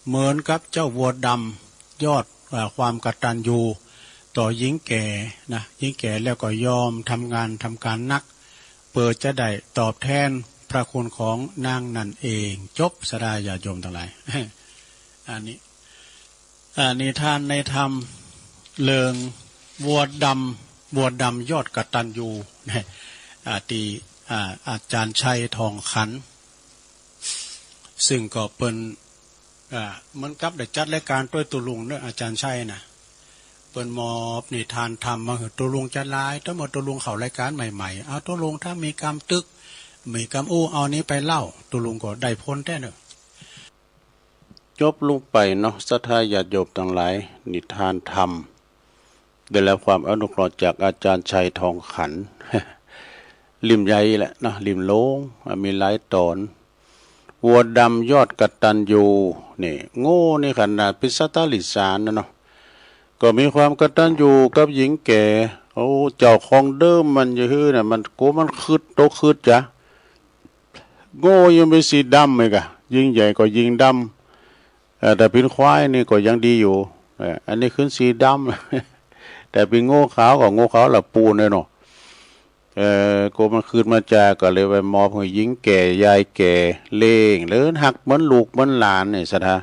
B: เหมือนกับเจ้าวัวดำยอดความกตัญญูต่อหญิงแก่นะหญิงแก่แล้วก็ยอมทำการนักเปิดจะได้ตอบแทนพระคุณของนางนั่นเองจบสดาญาโยมทั้งหลายอันนี้ท่านในธรรมเลิงวัวดำยอดกตัญญูตีอาจารย์ชัยทองขันซึ่งก็เป็นมันกับได้จัดรายการด้วยตุลุงเนี่ยอาจารย์ชัยนะเป็นมอบนิทานธรรมมาตุลุงจัดลายทั้งหมดตุลุงเข้ารายการใหม่ๆเอาตุลุงถ้ามีกรรมตึกมีกำเอานี้ไปเล่าตุลุงก็ได้พ้นแท้เนอะ
A: จบลงไปเนาะศรัทธาญาติโยมทั้งหลายนิทานธรรมได้รับความอนุเคราะห์จากอาจารย์ชัยทองขัน ริมใหญ่แหละเนาะริมโลงมีหลายตอนวัวดำยอดกตัญญูนี่โง่นี่ขนาดพิสตาลิสานนะเนาะก็มีความกตัญญูกับหญิงแก่เจ้าของเดิมมันจะฮื้อน่ะมันโกมันคืดโตคืดจ้ะโง่ยังเป็นสีดำเลยกะยิ่งใหญ่ก็ยิ่งดำแต่เป็นควายนี่ก็ยังดีอยู่อันนี้ขึ้นสีดำแต่เป็นโง่ขาวก็โง่ขาวละปูนเลยเนาะโกมันคืนมาจากก็เลยไปมอบให้หญิงแก่ยายแก่เล่งหรือหักเหมือนลูกเหมือนหลานเนี่ยสัทธา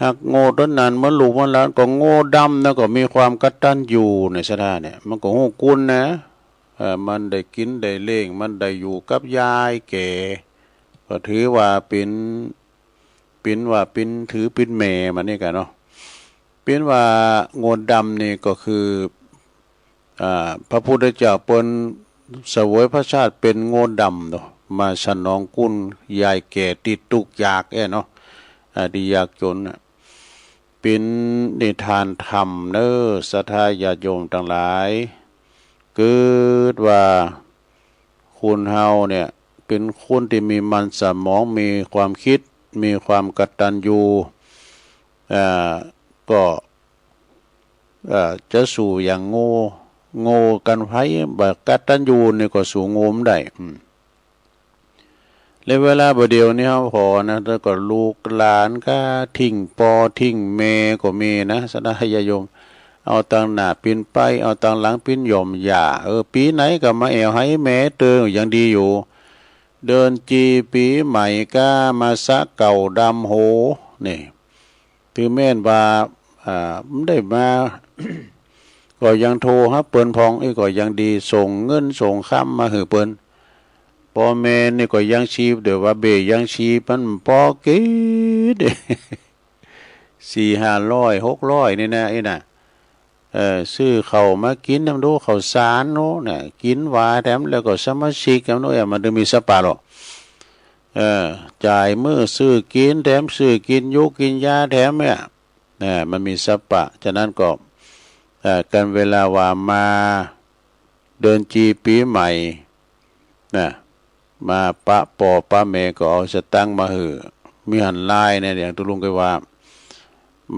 A: หักโง่ต้นนั้นเหมือนลูกเหมือนหลานก็โง่ดำแล้วก็มีความกตัญญูในสัทธาเนี่ยมันก็โง่กุลนะมันได้กินได้เล่งมันได้อยู่กับยายแก่ก็ถือว่าเป็นถือเป็นแม่มันนี่กันเนาะเป็นว่าโง่ดำนี่ก็คือ พระพุทธเจ้าเปิ้นเสวยพระชาติเป็นโง่ดำเนาะมาสนองกุลยายแก่ติดทุกข์ยากเนาะที่ยากจนเป็นนิทานธรรมเน้อศรัทธาญาติโยมทั้งหลายเกิดว่าคุณเฮาเนี่ยเป็นคนที่มีมันสมองมีความคิดมีความกตัญญูก็จะสู่อย่างโง่กันไผแบบกตัญญูนี่ก็สู่โง่มได้และเวลาบ่เดียวนี้เฮาพอนะแล้วก็ลูกหลานก็ทิ้งปอทิ้งแม่ก็มีนะสดาญาโยมเอาตังหน้าปินไปเอาตังหลังปินยอมอย่าปีไหนก็มาแอวให้แม่เตือนอย่างดีอยู่เดินจีปีใหม่ก็มาสะเก่าดำโหนี่ถือแม่นว่าได้มา ก็ยังโทรหาเปิ้นพองก็ยังดีส่งเงินส่งค้ำมาให้เปิ้นพ่อแม่นี่ก็ยังชีพเดี๋ยวว่าเบยังชีมันพอกิด 400-500-600นี่นะน่ะซื้อข้าวมากินน้ำดูข้าวสารโน่น่ะกินหวานแถมแล้วก็สมาชิกน้ำโน่มันจะมีสปาหรอกจ่ายมื้อซื้อกินแถมซื้อกินยุกินยาแถมเนี่ยมันมีสปะฉะนั้นก็กันเวลาว่ามาเดินจีปีใหม่นะมาปะปอปะเมก็เอาสตังค์มาหือมีหันลายเนี่ยอย่างตุลุงเคยว่า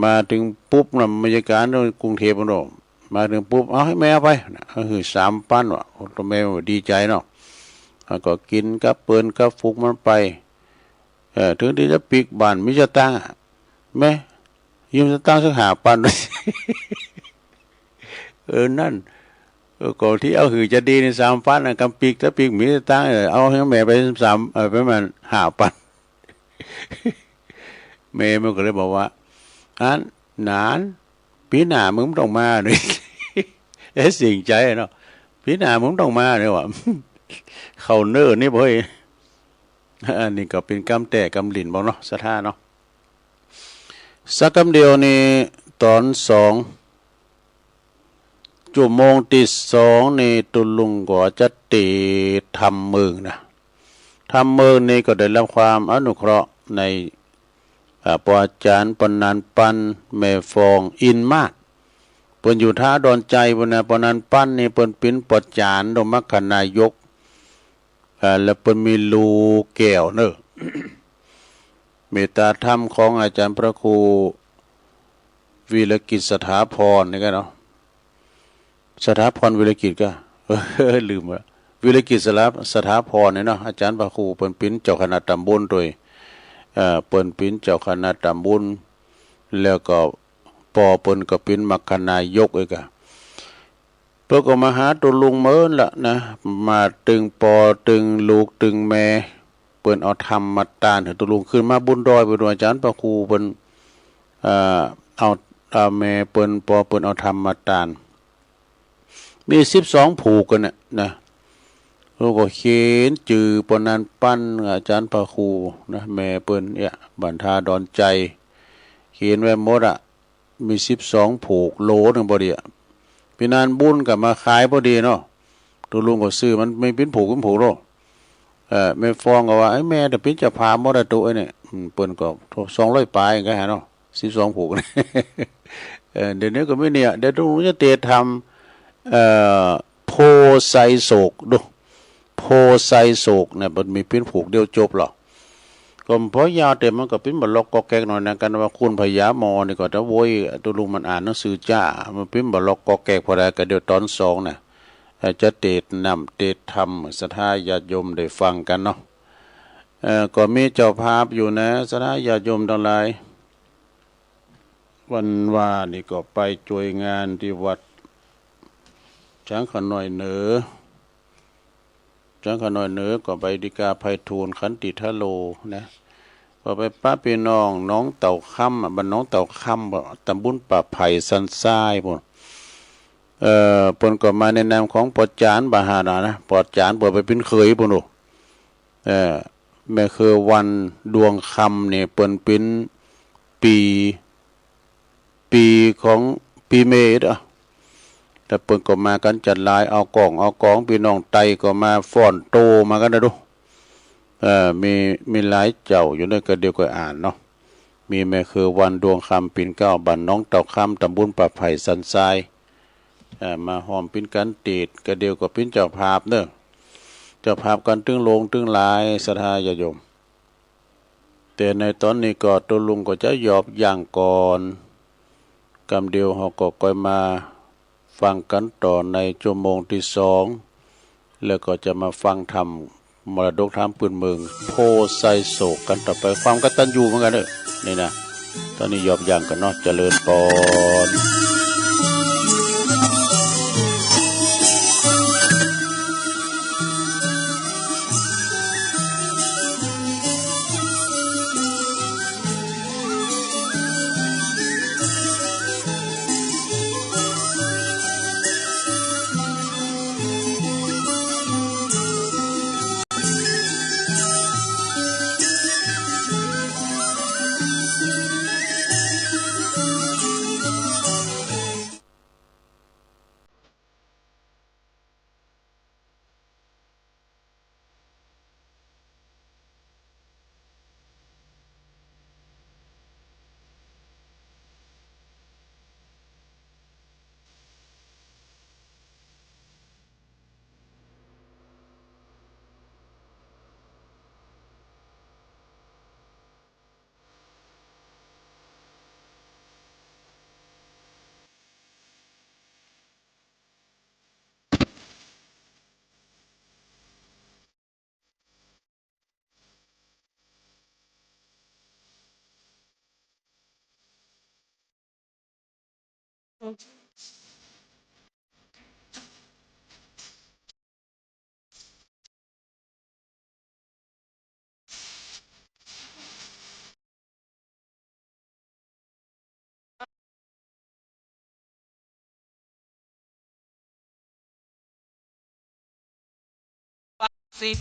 A: มาถึงปุ๊บนะบรรยากาศในกรุงเทพฯเนาะมาถึงปุ๊บเอาให้แม่ไปคือ3,000ว่ะตัวแม่ดีใจเนาะก็กินกับเปิ้นกับฟุกมันไปถึงที่จะปิกบ้านมีสตังค์แม่ยืมสตังค์สัก5,000ด้วย นั่นก่อนที่เอาหือจะดีใน3,000นะกำปีกถ้าปีกมีตั้งเอาให้แม่ไปประมาณ5,000 แม่มันก็เลยบอกว่าหนานปีหน้ามึงต้องมาหน่อยสิ่งใจเนาะปีหน้ามึงต้องมาเนี่ยว่ะเขาเนื้อนี่บ่อยอันนี้ก็เป็นกำแต่กำหลินบอกเนาะสะท่าเนาะสักคำเดียวนี่ตอน2 ชั่วโมงที่2นี่ตุลุงก็จะตีทำมือนะทำมือนี่ก็ได้รับความอนุเคราะห์ในปอาจารย์ปนันปันแม่ฟองอินมาศเปิ้นอยู่ท่าดอนใจปนันปันนี่เปิ้นเป็นปอาจารย์ดมัคคนายกแล้วเปิ้นมีลูแก้วเนอะ เมตตาธรรมของอาจารย์พระครูวีรกิจสถาพรนี่ก็เนาะสถาพรวิรกิจก็ลืมว่าวิรกิจสถาพรเนี่ยเนาะอาจารย์พระครูเปิ้นเป็นเจ้าคณะตำบลโดยเปิ้นเป็นเจ้าคณะตำบลแล้วก็เปิ้นก็เป็นมรรคนายกอีกเพิ่นก็มาหาตัวลุงเมินล่ะนะมาตึงตึงลูกตึงแม่เปิ้นเอาธรรมมาตานให้ตัวลุงขึ้นมาบุญดอยไปด้วยอาจารย์พระครูเปิ้นเอาแม่เปิ้นเปิ้นเอาธรรมมาตานมี12ผูกกันนะแล้วก็เขียนจื่อปนันปั้นอาจารย์พระครูนะแม่เปิ้นเนี่ยบันทาดอนใจเขียนไว้หมดมี12ผูกโลนึงบ่ดีพี่นานบุญก็มาขายพอดีเนาะตัวลุงก็ซื้อมันไม่เป็นผูกหรอกแม่ฟองก็ว่าไอ้แม่แต่เป็นจะพาหมดตัวเนี่ยเปิ้นก็200ปลายก็หาเนาะ12ผูกเดี๋ยวนี้ก็ไม่เนี่ยเดี๋ยวต้องจะเตะทำโพไซโศกดูโพไซโศกเนี่ยมันมีเป็นผูกเดียวจบหรอกก็เพราะยาวแต่มันก็เป็นบล็อกก็แก๊กหน่อยนะกันว่าคุณพญามอนี่ก็จะโวยตัวลุงมันอ่านหนังสือจ้ามันเป็นบล็อกก็แก๊กพอได้ก็เดี๋ยวตอน2น่ะจะเตะนำเตะธรรมศรัทธาญาติโยมได้ฟังกันเนาะก็มีเจ้าภาพอยู่นะศรัทธาญาติโยมทั้งหลายวันว่านี่ก็ไปช่วยงานที่วัดช้างขน้อยเหนือช้างขน้อยเหนือก็ไปดิกาไพฑูรย์ขันติทะโลนะก็ไปป้าพี่น้องเต่าค่ำบ้านน้องเต่าค่ำตำบลป่าไผ่สันทรายพุ่นปนก็มาในนามของปอจานบาหานะปอจานเปิดไปเป็นเคยพุ่นดูแม่คือวันดวงคำเนี่ยเปิ้นเป็นปีของปีเมษ แต่เปิ้นก็มากันจัดลายเอากล่องเอากองพี่น้องไตก็มาฟ้อนโตมากันนะดูมีหลายเจ้าอยู่ในกระเดียวก็อ่านเนาะมีแม่คือวันดวงคำปิ่นเก้าบันน้องเต่าคำตำบลป่าไผ่สันทรายมาหอมปิ้นกันตีดกระเดียวก็ปิ้นเจ้าภาพเนอะเจ้าภาพกันตึงลงตึงลายศรัทธาญาติโยมแต่ในตอนนี้ก็ตัวลุงก็จะยอบย่างก่อนกำเดียวเขาก็ค่อยมาฟังกันต่อในชั่วโมงที่สองแล้วก็จะมาฟังธรรมมรดกธรรมปืนเมืองโพไซโศกกันต่อไปความกตัญญูเหมือนกันเนอะนี่นะตอนนี้ยอบย่างกันเนาะเจริญพร
C: สิ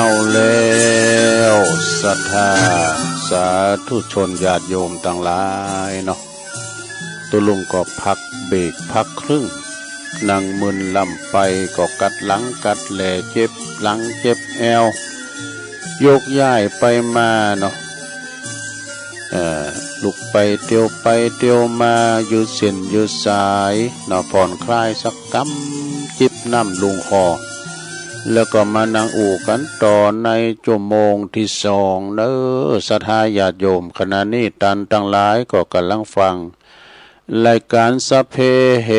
A: เอาแล้วศรัทธาสาธุชนญาติโยมต่างหลายเนาะตัวลุงก็พักเบรกพักครึ่งนั่งมึนลำไปก็กัดหลังกัดแหล่เจ็บหลังเจ็บแอวยกย้ายไปมาเนาะลุกไปเตียวไปเตียวมายืดเส้นยืดสายเนาะผ่อนคลายสักกำจิบน้ำลงคอแล้วก็มานั่งอู่กันต่อในชั่วโมงที่สองเด้อศรัทธาญาติโยมขณะนี้ตันทั้งหลายก็กำลังฟังรายการสเพเห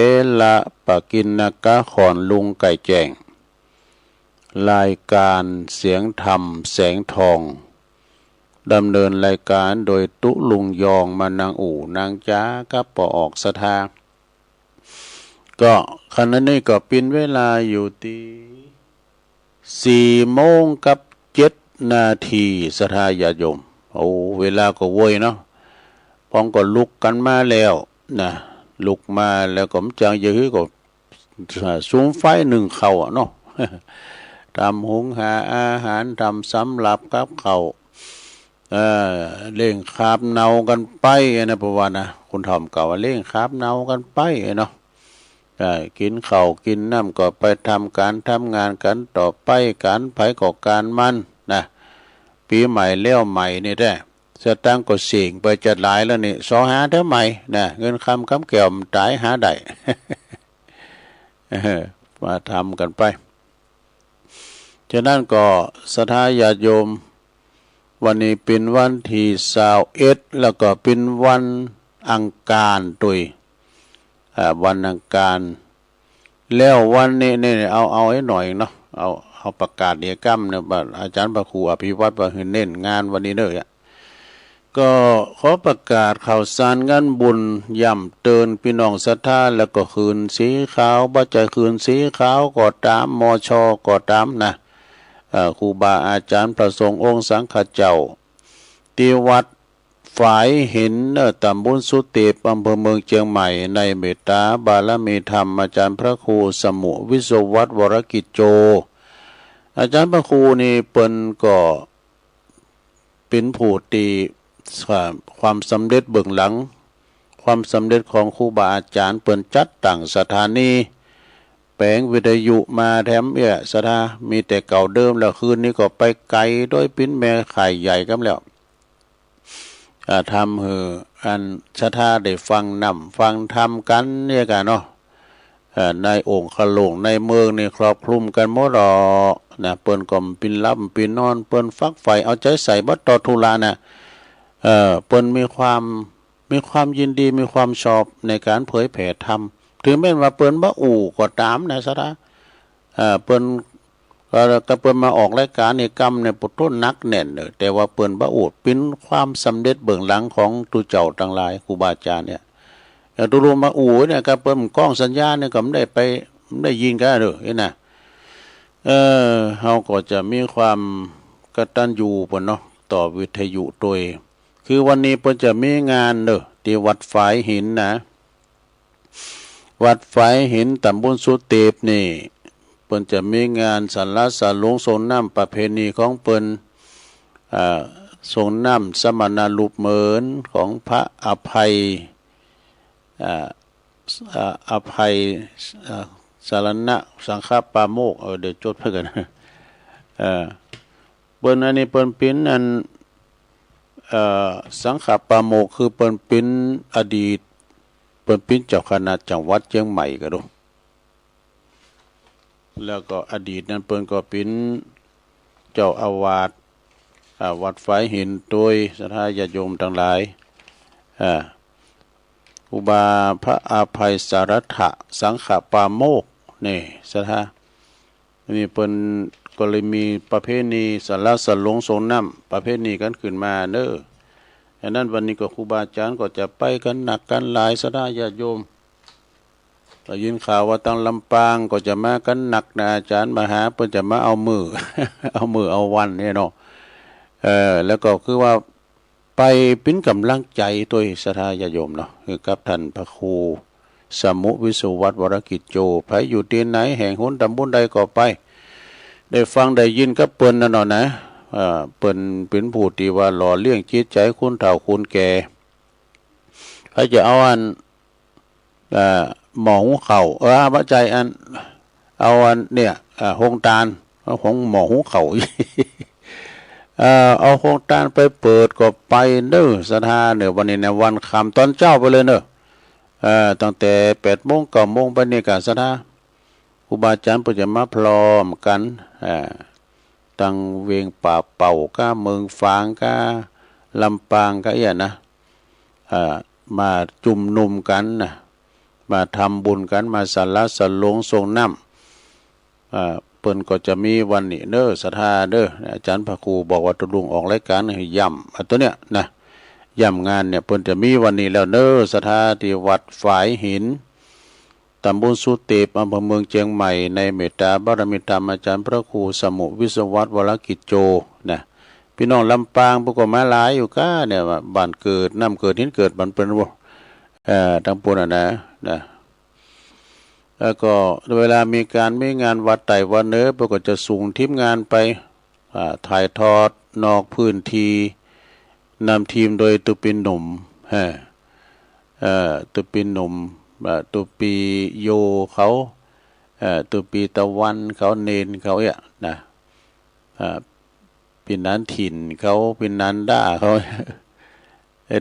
A: ระปะกินนกะขอนลุงไก่แจ้งรายการเสียงธรรมแสงทองดำเนินรายการโดยตุลุงยองมานางอู่นางจ้ากับปอออกศรัทธาก็ขณะนี้ก็เป็นเวลาอยู่ที่4:07 นาทีศรัทธาญาติโยมโอ้เวลาก็โวยเนาะพองก็ลุกกันมาแล้วนะลุกมาแล้วก็จังยื้อก็สูงไฟหนึ่งเขาเนาะทำหุงหาอาหารทำสำหรับกับเขาเล่งคาบเนากันไปนะประวัตินะคุณทอมเก่าว่าเล่งคาบเนากันไปเนาะกินข้าวกินน้ำก็ไปทำการทำงานกันต่อไปการไผก่อการมันนะปีใหม่เลี้ยวใหม่นี่ได้สตังก็เสี่ยงไปจัดหลายแล้วนี่สอหาเท่าใหม่นะเงินคำแก้วมันตายหาได้ มาทำกันไปฉะนั้นก็ศรัทธาญาติโยมวันนี้เป็นวันที่21แล้วก็เป็นวันอังคารตุยวันอังคารแล้ววันนี้นี่เอาให้หน่อยเนาะเอาประกาศเดียกรรมเนี่ยอาจารย์พระครูอภิวัตรว่าให้เน้นงานวันนี้เด้อก็ขอประกาศข่าวสารงานบุญย่ำเตือนพี่น้องศรัทธาแล้วก็คืนสีขาวบ่ใจคืนสีขาวก็ตามมชก็ตามนะครูบาอาจารย์พระสงฆ์องค์สังฆเจ้าที่วัดฝายหินตำบลสุเตปอำเภอเมืองเชียงใหม่ในเมตตาบารมีธรรมอาจารย์พระครูสมุวิศวัตวรกิจโจอาจารย์พระครูนี่เปิ้นก็เป็นผู้ตีความสำเร็จเบื้องหลังความสำเร็จของครูบาอาจารย์เปิ้นจัดตั้งสถานีแปลงวิทยุมาแถมสถามีแต่เก่าเดิมแล้วคืนนี้ก็ไปไกลโดยปิ้นแม่ไข่ใหญ่กันแล้วทำให้อันสถาได้ฟังนำฟังทำกันเนี่ยกันเนาะในองค์ขลงในเมืองนี่ครอบคลุมกันหมดหรอนะเปิ้นก็ปินรับปินนอนเปิ้นฟักไฟเอาใจใส่บัดต่อทุลานะเปิ้นมีความยินดีมีความชอบในการเผยแผ่ธรรมถึงแม้ว่าเปิ้นบ่อู่ก็ตามนะซะนะเปิ้นก็เปิ้นมาออกรายการนี่กรรมเนี่ยปุต้นนักแน่นแต่ว่าเปิ้นบ่อู่เป็นความสำเร็จเบื้องหลังของตุเจ้าทั้งหลายครูบาอาจารย์เนี่ยตุรมาอู่เนี่ยก็เปิ้นกล้องสัญญาณเนี่ยก็ไม่ได้ไปไม่ได้ยินกันเด้อเห็นน่ะเฮาก็จะมีความกตัญญูเพิ่นเนาะต่อวิทยุโดยคือวันนี้เพิ่นจะมีงานเด้อที่วัดฝายหินนะวัดฝายหินตำบลสุเตปนี่เปิ้นจะมีงานสรรสลงสงน้ำประเพณีของเปิ้นสงน้ำสมณรูปเหมือนของพระอภัยอภัยสารณะสังฆปาโมกเดี๋ยวจดเพื่อกันเปิ้นอันนี้เปิ้นเป็นอันสังฆปาโมกคือเปิ้นเป็นอดีตเปิ้นเป็นเจ้าคณะจังหวัดเชียงใหม่ก็ดูแล้วก็อดีตนั้นเปิ้นก็เป็นเจ้าอาวาสวัดฝายหินโดยศรัทธาญาติโยมทั้งหลายอุบาพระอภัยสารถะสังฆปาโมกนี่ศรัทธานี่เปิ้นก็เลยมีประเพณีสรรสลงสงน้ำประเพณีกันขึ้นมาเด้อฉะนั้นวันนี้ก็ครูบาอาจารย์ก็จะไปกันหนักกันหลายศรัทธาญาติโยมได้ยินข่าวว่าตั้งลำปางก็จะมากันหนักนะอาจารย์มาหาเพิ่นจะมาเอามือ เอาวันเนี่ยเนาะแล้วก็คือว่าไปเป็นกำลังใจตัวศรัทธาญาติโยมเนาะคือกับท่านพระครูสมุวิสุวัตวรกิจโจไผอยู่ที่ไหนแห่งหนตำบลใดก็ไป ได้ฟังได้ยินก็เปิ้นนั่นเนาะนะเปิ้นเป็นผู้ที่ว่าหล่อเลี้ยงจิตใจคุณเฒ่าคุณแก่เขาจะเอาอันหมอหูเข่าพระใจอันเอาอันเนี่ยหงตาลของหมอหูเข่า เอาหงตาลไปเปิดก็ไปเด้อสถานเนี่ยวันนี้ในวันค่ำตอนเจ้าไปเลยเนอะตั้งแต่8 โมง 9 โมงไปนี่กะสถานครูบาอาจารย์เพิ่นจะมาพร้อมกันตั้งเวียงป่าเป่าก้าเมืองฟางก้าลำปางก้าอย่างนะมาจุ่มนุมกันนะมาทำบุญกันมาสรรสลงทรงน้ำเปิ้นก็จะมีวันนี้เด้อศรัทธาเด้ออาจารย์พระครูบอกว่าตุลุงออกรายการให้ย่ำตัวเนี้ยนะย่ำงานเนี่ยเปิ้นจะมีวันนี้แล้วเด้อศรัทธาที่วัดฝายหินตำบลสุเตปอำเภอเมืองเชียงใหม่ในเมตตาบารมีธรรมอาจารย์พระครูสมุวิศวัตวรกิจโจนะพี่น้องลำปางพวกก็มาหลายอยู่ก้าเนี่ยบ้านเกิดน้ำเกิดหินเกิดบ้านเป็นบ่ทั้งปวงนะแล้วก็เวลามีงานวัดไต่วันเนื้อพวกก็จะส่งทีมงานไปถ่ายทอดนอกพื้นที่นำทีมโดยตุปินหนุ่มตุปินหนุ่มตุปีโยเขาตุปีตะวันเขาเนนเขาเนี่ยนะปินันถิ่นเขาปินันด่าเขา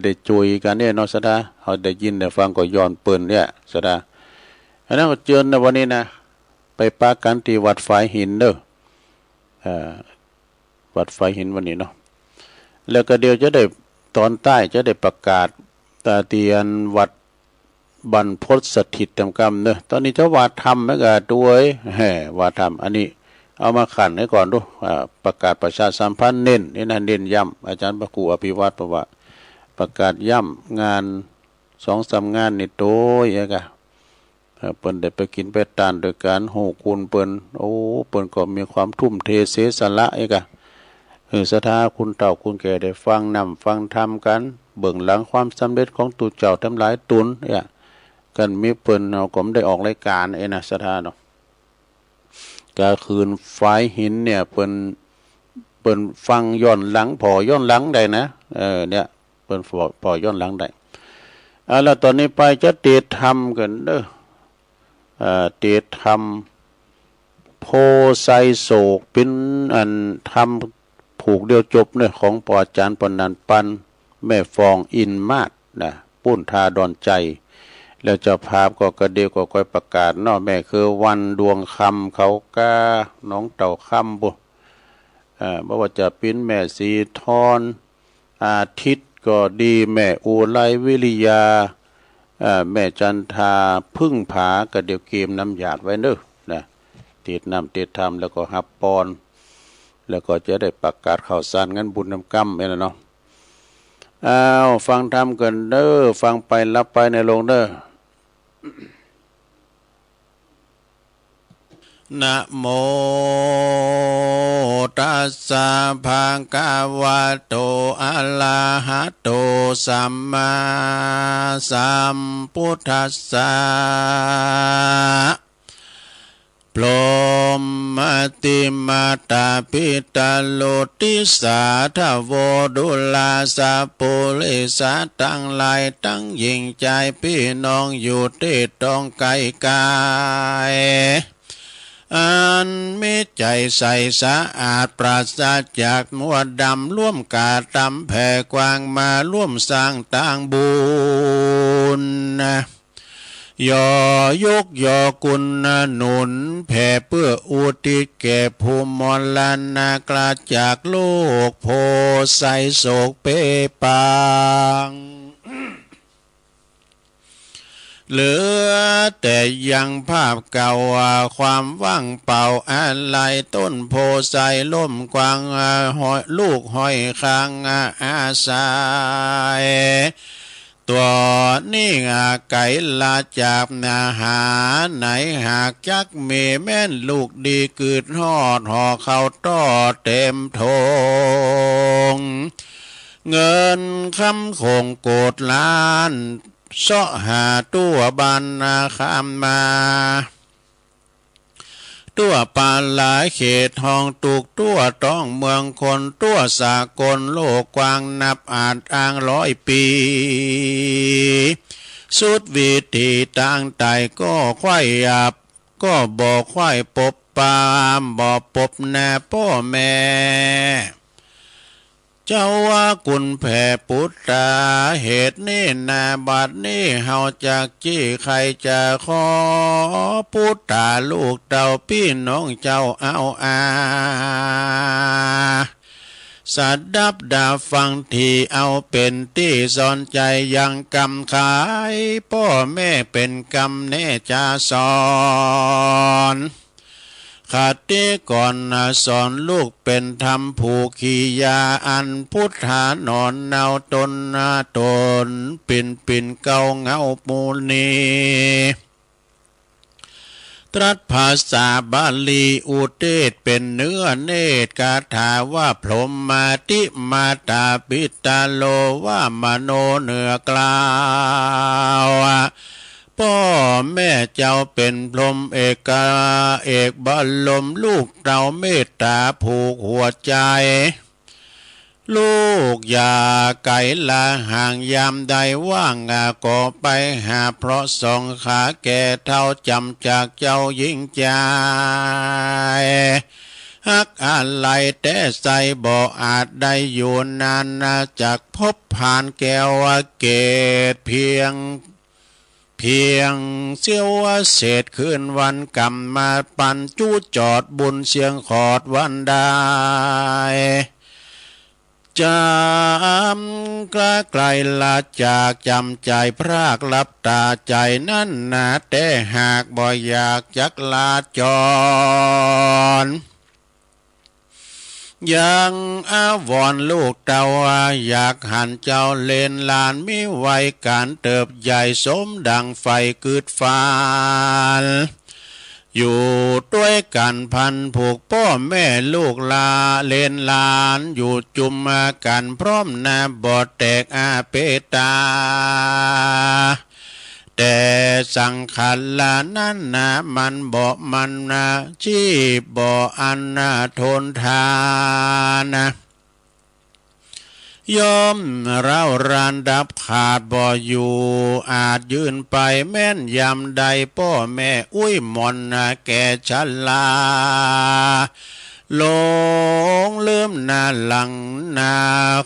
A: ได้จุยกันเนี่ยนอสดาเขาได้ยินได้ฟังก็ย้อนเปิ่นเนี่ยสดาอันนั้นก็เจอในวันนี้นะไปปากันที่วัดฝายหินเด้อวัดฝายหินวันนี้เนาะแล้วก็เดี๋ยวจะได้ตอนใต้จะได้ประกาศตาเตียนวัดบรรพตสถิตธรรมกรรมเนอะตอนนี้จะวาดธรรมไม่กะด้วยวาดธรรมอันนี้เอามาขันให้ก่อนดูประกาศประชาสัมพันธ์เน้นนี่นะเน้นย้ำอาจารย์พระครูอภิวัตรบอกว่าประกาศย้ำงาน2-3 งานนี่โตยกะเปิ้นได้ไปกินไปทานโดยการโหคุณเปิ้นเปิ้นก็มีความทุ่มเทเสียสละกะศรัทธาคุณเฒ่าคุณแก่ได้ฟังนำฟังธรรมกันเบื้องหลังความสำเร็จของตุเจ้าทั้งหลายตุนเนี่ยกันมีเปิ้นเอาก็ได้ออกรายการนะศรัทธาเนาะกลางคืนฝายหินเนี่ยเปิ้นฟังย้อนหลังพอย้อนหลังได้นะเนี่ยเปิ้นพอย้อนหลังได้แล้วตอนนี้ไปจะเตธรรมกันเด้อเตธรรมโพไซโศกเป็นอันทำผูกเดียวจบเนี่ยของปออาจารย์ปนันปันแม่ฟองอินมาศนะปุ้นทาดอนใจแล้วเจ้าภาพก็กระเดียวก็ค่อยประกาศเนาะแม่คือวันดวงคำเขาก้าน้องเต่าคำบุไม่ว่าจะเป็นแม่สีทอนอาทิตย์ก็ดีแม่อุไรวิริยาแม่จันทาพึ่งผากระเดียวเกมน้ำหยาดไว้เนอะนะติดน้ำติดธรรมแล้วก็หับปอนแล้วก็จะได้ประกาศข่าวสารงั้นบุญน้ำกำนี่แหละเนาะฟังธรรมกันเด้อฟังไปรับไปในลงเด้อนะโมตัสสะภะคะวะโตอะระหะโตสัมมาสัมพุทธัสสะพรหมติมาตาปิตาโลติสาทโวดุลาสาปุริสาตั้งหลายตั้งยิ่งใจพี่น้องอยู่ที่ตรงไกลกายอันมีใจใสสะอาดปราศจากมัวดำร่วมกาตำแผ่กว้างมาร่วมสร้างต่างบุญย่อยกย่อกุณหนุนแผ่เพื่ออุทิศแก่ภูมิมรณากลาจากโลกโพไซโศกเปปางเหลือแต่ยังภาพเก่าความว่างเปล่าอะไรต้นโพไซล่มกวางลูกห้อยคางอาสายตัวนี่ไก่ลาจับนาหาไหนหากจักมีแม่นลูกดีเกิดหอดห่อเข้าต้อเต็มทงเงินคำคงโกดล้านเสาะหาตัวบานนาคามมา
B: ตัวปาลาเขตห้องตุกตัวต้องเมืองคนตัวสากลโลกกว้างนับอาจอ้าง100 ปีสุดวิธีต่างไตก็ควายหยาบก็บอกควายปบปามบอกปบแน่พ่อแม่เจ้าว่ากุลแผ่ปุตตาเหตุนี้นาบัดนี้เฮาจากจี้ใครจะขอปุตตาลูกเต่าพี่น้องเจ้าเอาสัตดับดาฟังที่เอาเป็นที่สอนใจยังกำขายพ่อแม่เป็นกำเนจาสอนขาดที่ก่อนสอนลูกเป็นธรรมผูกขียาอันพุทธานอนเนาตนตนปิ่นเก่าเงาปูนีตรัสภาษาบาลีอุเทศเป็นเนื้อเนตรคาถาว่าพรหมมาติมาตาปิตาโลว่ามโนเนื้อกล่าวพ่อแม่เจ้าเป็นพรหมเอกบรมลูกเราเมตตาผูกหัวใจลูกอย่าไก่ละห่างยามใดว่างก็ไปหาเพราะสองขาแก่เท่าจำจากเจ้ายิ่งใจฮักอะไรแต่ใส่บ่อาจได้อยู่นานจากพบผ่านแก้วเกตเพียงเสี้ยวเศษคืนวันกรรมมาปันจู้จอดบุญเสียงขอดวันได้จำไกลละจากจำใจพรากลับตาใจนั่นนาแต่หากบ่อยากจักลาจรยังอาวรลูกเต่าอยากหันเจ้าเลนลานมิไว้การเติบใหญ่สมดังไฟกึดฟานอยู่ด้วยกันพันผูกพ่อแม่ลูกลาเลนลานอยู่จุมกันพร้อมนาบอดแตกอาเปตาแต่สังขารลานั้นมันบ่มันชีพบ่อันทนทานยอมเรารานดับขาดบ่อยู่อาจยืนไปแม่นยำใดพ่อแม่อุ้ยมอนแก่ชันลาหลงลืมนาหลังนา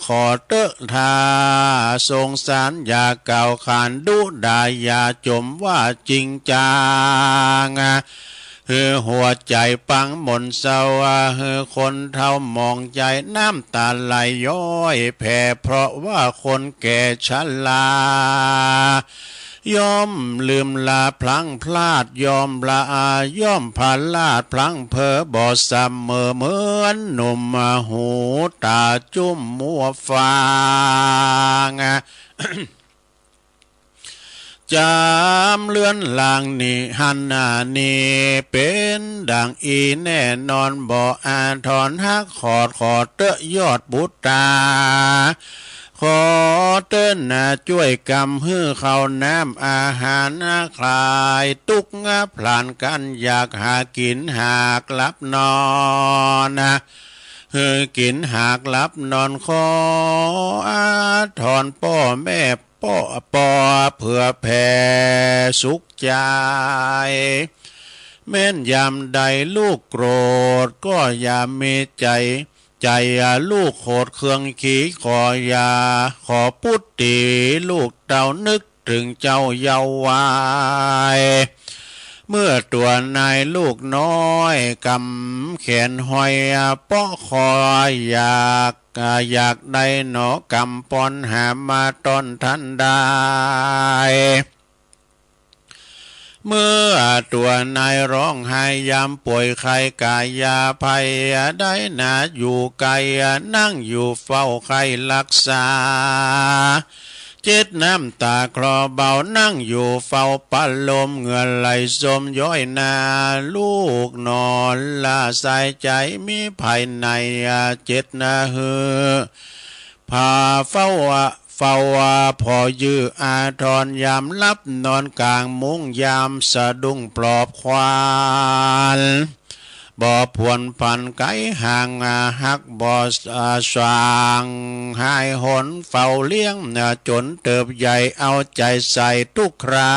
B: ขอเตอะทาสงสารอย่าเก่าขานดุดาอย่าจมว่าจริงจังหัวใจปังหม่นเศร้าคนเท่ามองใจน้ำตาไหลย้อยแผ่เพราะว่าคนแก่ชรายอมลืมลาพลั้งพลาดยอมละย่อมพลาดพลั้งเพ้อบ่เสมอเหมือนหนุ่มหูตาจุ่มมัวฟางจำเลื่อนลางนี่หันนี่เป็นดังอีแน่นอนบ่อาทอนฮักขอดเตอะยอดบุตตาขอเต้นช่วยกำฮื้อเขาน้ำอาหารคลายตุกพลานกันอยากหากินหากลับนอนกินหากลับนอนขอถอนพ่อแม่ปอเพื่อแผ่สุขใจแม้นยามใดลูกโกรธก็อย่ามีใจลูกโคตรเครื่องขี้ขอพุทธิลูกเต่านึกถึงเจ้าเยาว์วายเมื่อตัวนายลูกน้อยกำแขนห้อยเปาะคอยอยากได้หนอกำปอนหามาตอนทันได้เมื่อตัวนายร้องไห้ยามป่วยไข้กายาภัยได้นาอยู่ไกลนั่งอยู่เฝ้าไข้รักษาเจ็ดน้ำตาคลอเบานั่งอยู่เฝ้าปัลลมเหงื่อไหลสมย้อยนาลูกนอนลาสายใจมีภายในเจ็ดนาพาเฝ้าพอยื้ออาทรยามลับนอนกลางมุ้งยามสะดุ้งปลอบควาน บ่พวนพันไกห่างหักบ่สว่างหายหนเฝ้าเลี้ยงจนเติบใหญ่เอาใจใส่ทุกครา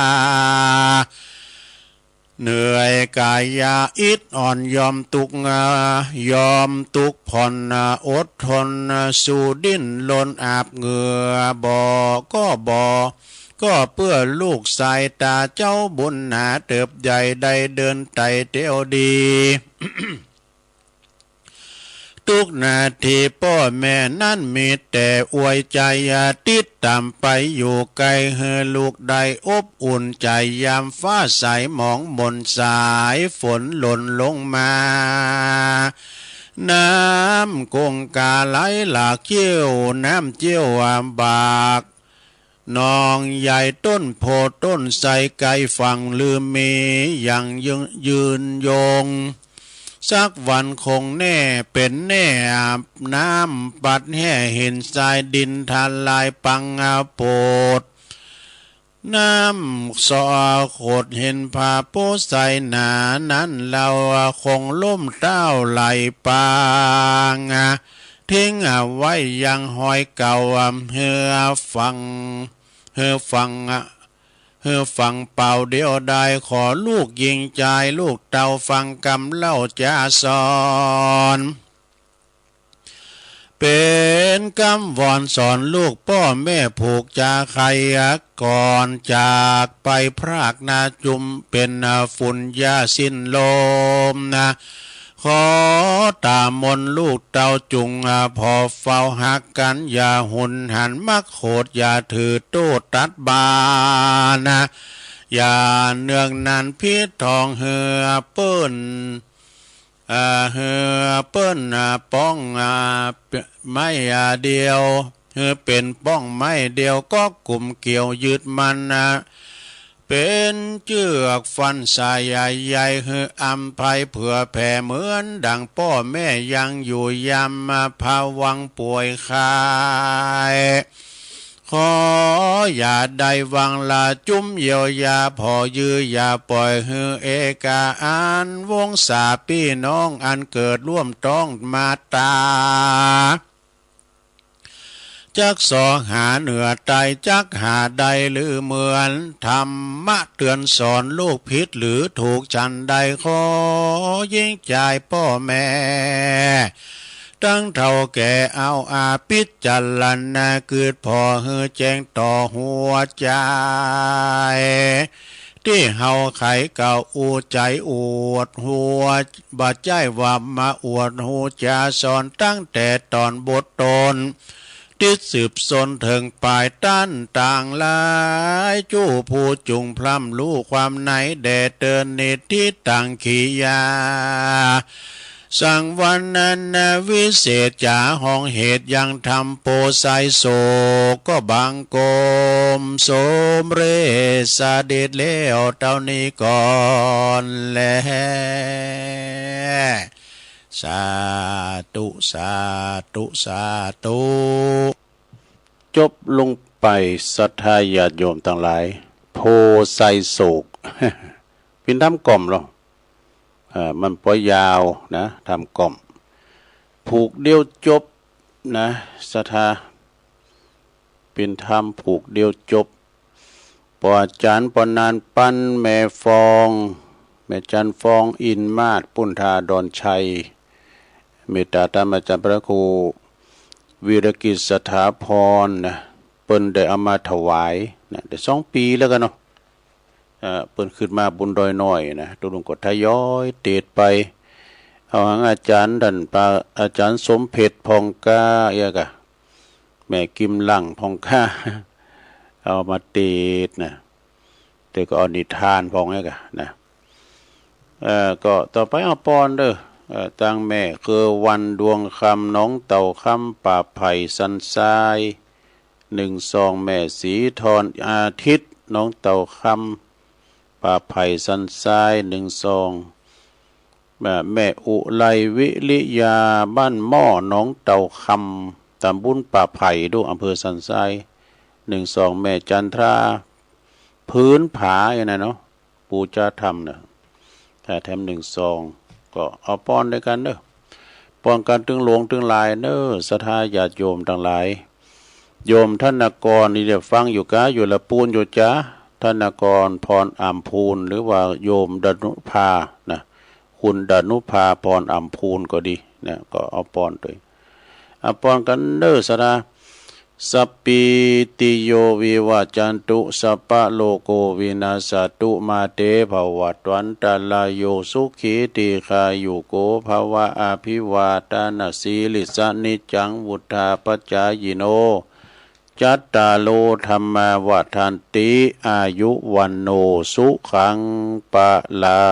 B: เหนื่อยกายอิดอ่อนยอมตุกยอมตุกผ่อนอดทนสู่ดิ้นลนอาบเหงื่อก็เพื่อลูกสายตาเจ้าบุญหนาเติบใหญ่ได้เดินไต่เตียวดี ทุกนาทีพ่อแม่นั้นมีแต่อวยใจติดตามไปอยู่ไกลเฮลูกได้อบอุ่นใจยามฟ้าใสหมองมนสายฝนหล่นลงมาน้ำกงกาไหลหลากเชี่ยวน้ำเจียวบากนองใหญ่ต้นโพต้นไทรไกลฝั่งลืมมีอย่างยืนยงสักวันคงแน่เป็นแน่อาบน้ำปัดแห่เห็นทรายดินทลายปังโปดน้ำสอโคดเห็นผาโปใสหนานั้นเราคงล่มเต้าไหลปางทิ้งไว้ยังหอยเก่าเฮือฟังเป่าเดียวได้ขอลูกยิงใจลูกเต่าฟังกำเล่าจะสอนเป็นกำวอนสอนลูกพ่อแม่ผูกจาใครก่อนจากไปพรากนาจุมเป็นฝุ่นยาสิ้นลมขอตามนลูกเต่าจุงพอเฝ้าหักกันอย่าหุนหันมักโขดอย่าถือโต้ตัดบานอย่าเนืองนันพิษทองเหือเปิ้นป้องไม่เดียวเป็นป้องไม่เดียวก็กลุ่มเกี่ยวยึดมันเป็นเจือกฟันสายใหญ่อำภัยเผื่อแผ่เหมือนดังพ่อแม่ยังอยู่ยามภาวังป่วยคายขออย่าได้วังลาจุ้มเยียวยาพอยื้ออย่าปล่อยเอกาอันวงศาพี่น้องอันเกิดร่วมต้องมาตาจักสอหาเหนือใจจักหาใดหรือเหมือนธรรมะเตือนสอนลูกผิดหรือถูกจันใดขอยิ่งใจพ่อแม่ตั้งเท่าแก่เอาพิจารณาเกิดพอแจ้งต่อหัวใจที่เฮาไขเก่าอูใจอวดหัวบาดใจว่ามาอวดหูจะสอนตั้งแต่ตอนบทตนที่สืบสนถึงปลายต้านต่างหลายจู้ผู้จุงพร่ำรู้ความไหนแด่เตือนนิที่ต่างขียาสั่งวันนั้นวิเศษจ่าห้องเหตุยังทำโปไซโศก็บังโกมสมเรสเด็จแล้วเท่านี้ก่อนแลสาธุสาธุสาธุ
A: จบลงไปศรัทธาญาติโยมทั้งหลายโพไซโศก เป็นทำกล่อมหรอมันปล่อยยาวนะทำกล่อมผูกเดียวจบนะศรัทธาเป็นธรรมผูกเดียวจบปออาจารย์ปนานปั้นแม่ฟองแม่จันฟองอินมาศปุณธาดอนชัยเมตตาธรรมอาจารย์พระครูวีรกิจสถาพรนะเปิ้นได้เอามาถวายนะได้2 ปีแล้วกันเนาะเปิ้นขึ้นมาบุญดอยน้อยนะตุลุงก็ทยอยเตดไปเอาหางอาจารย์ดันปาอาจารย์สมเพชรพองกาเอียกะแม่กิมหลังพองกาเอามาเตดนะแต่ก็เอานิทานพองเอียกะนะก็ต่อไปเอาปอนเด้อตั้งแม่คือวันดวงคำน้องเต่าคำป่าไผ่สันทราย1 2แม่สีทอนอาทิตย์น้องเต่าคำป่าไผ่สันทราย1 2แม่อุไลวิริยาบ้านหม้อน้องเต่าคำตำบลป่าไผ่ดูอำเภอสันทราย1 2แม่จันทราพื้นผาอย่างนั้นเนาะปูจาธรรมนะถ้าแถม1 2ก็ ก็เอาป้อนด้วยกันเด้อป้อนกันถึงหลวงถึงหลายเด้อศรัทธาญาติโยมทั้งหลายโยมธนกรนี่เดี๋ยวฟังอยู่กะอยู่ละปูนอยู่จ้าธนกรพรอัมพูนหรือว่าโยมดนุภานะคุณดนุภาพรอัมพูนก็ดีนะก็เอาป้อนด้วยเอาป้อนกันเด้อศรัทธาสัพพิติโยวิวัจจันตุสัพพะโลกวินาศตุมาเตภวัตวันตรายโยสุขีติขายุโกภวะอภิวาทนาสีลิสนิจังวุธาปัจจายโนจัตตาโลธรรมาวัฏันติอายุวันโนสุขังปะลั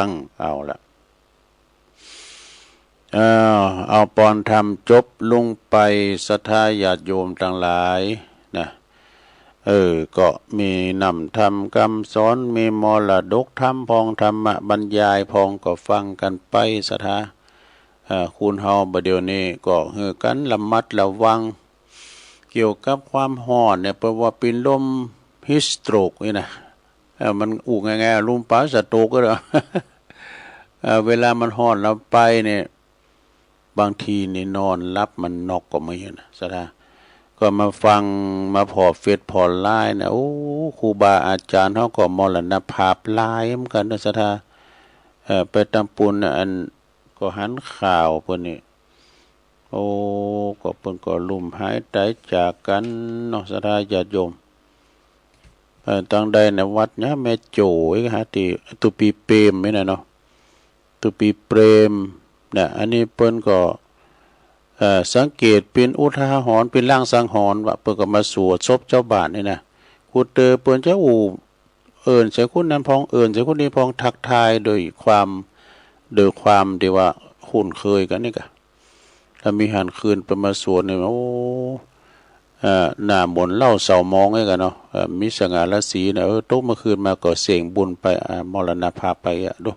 A: งเอาละเอาปอนธรรมจบลงไปศรัทธาญาติโยมทั้งหลายนะก็มีนำธรรมคำสอนมีมรดกธรรมพองธรรมบรรยายพองก็ฟังกันไปศรัทธาคุณเฮาบ่เดี๋ยวนี้ก็เฮือกันระมัดระวังเกี่ยวกับความร้อนเนี่ยเพราะว่าเป็นลมฮิสโตรกนี่นะมันอู่ง่ายๆลมปราสโตรกก็ได้ เวลามันร้อนแล้วไปเนี่ยบางทีนี่นอนรับมันนอกก็ไม่เห็นนะสะท้าก็มาฟังมาพอเฟซพอไลน์นะโอ้ครูบาอาจารย์เขาก็มรณภาพหลายเหมือนกันนะสะท้าไปตำปุนอันก็หันข่าวเพิ่นนี่โอ้ก็เพิ่นก็ลุ่มหายใจจากกันเนาะสะท้าญาติโยมตั้งใดในวัดเนี่ยแม่โจ้ยฮะที่ตุปีเปรมไม่น่ะเนาะตุปีเปรมเนี่ยอันนี้เปิ้นก็สังเกตเป็นอุทาหรณ์เป็นร่างสังหรณ์ว่าเปิ้นก็มาสวดศพเจ้าบ้านนี่นะกูเตอเปิ้นจะเอิ้นใส่คนนั้นพองเอิ้นใส่คนนี้พองทักทายโดยความที่ว่าคุ้นเคยกันนี่กะถ้ามีหันคืนเปิ้นมาสวดนี่โอ้หน้ามนต์เล่าเศร้ามองให้กันเนาะมีสง่าราศีนะตกเมื่อคืนมาก็เสียงบุญไปมรณภาพไปดู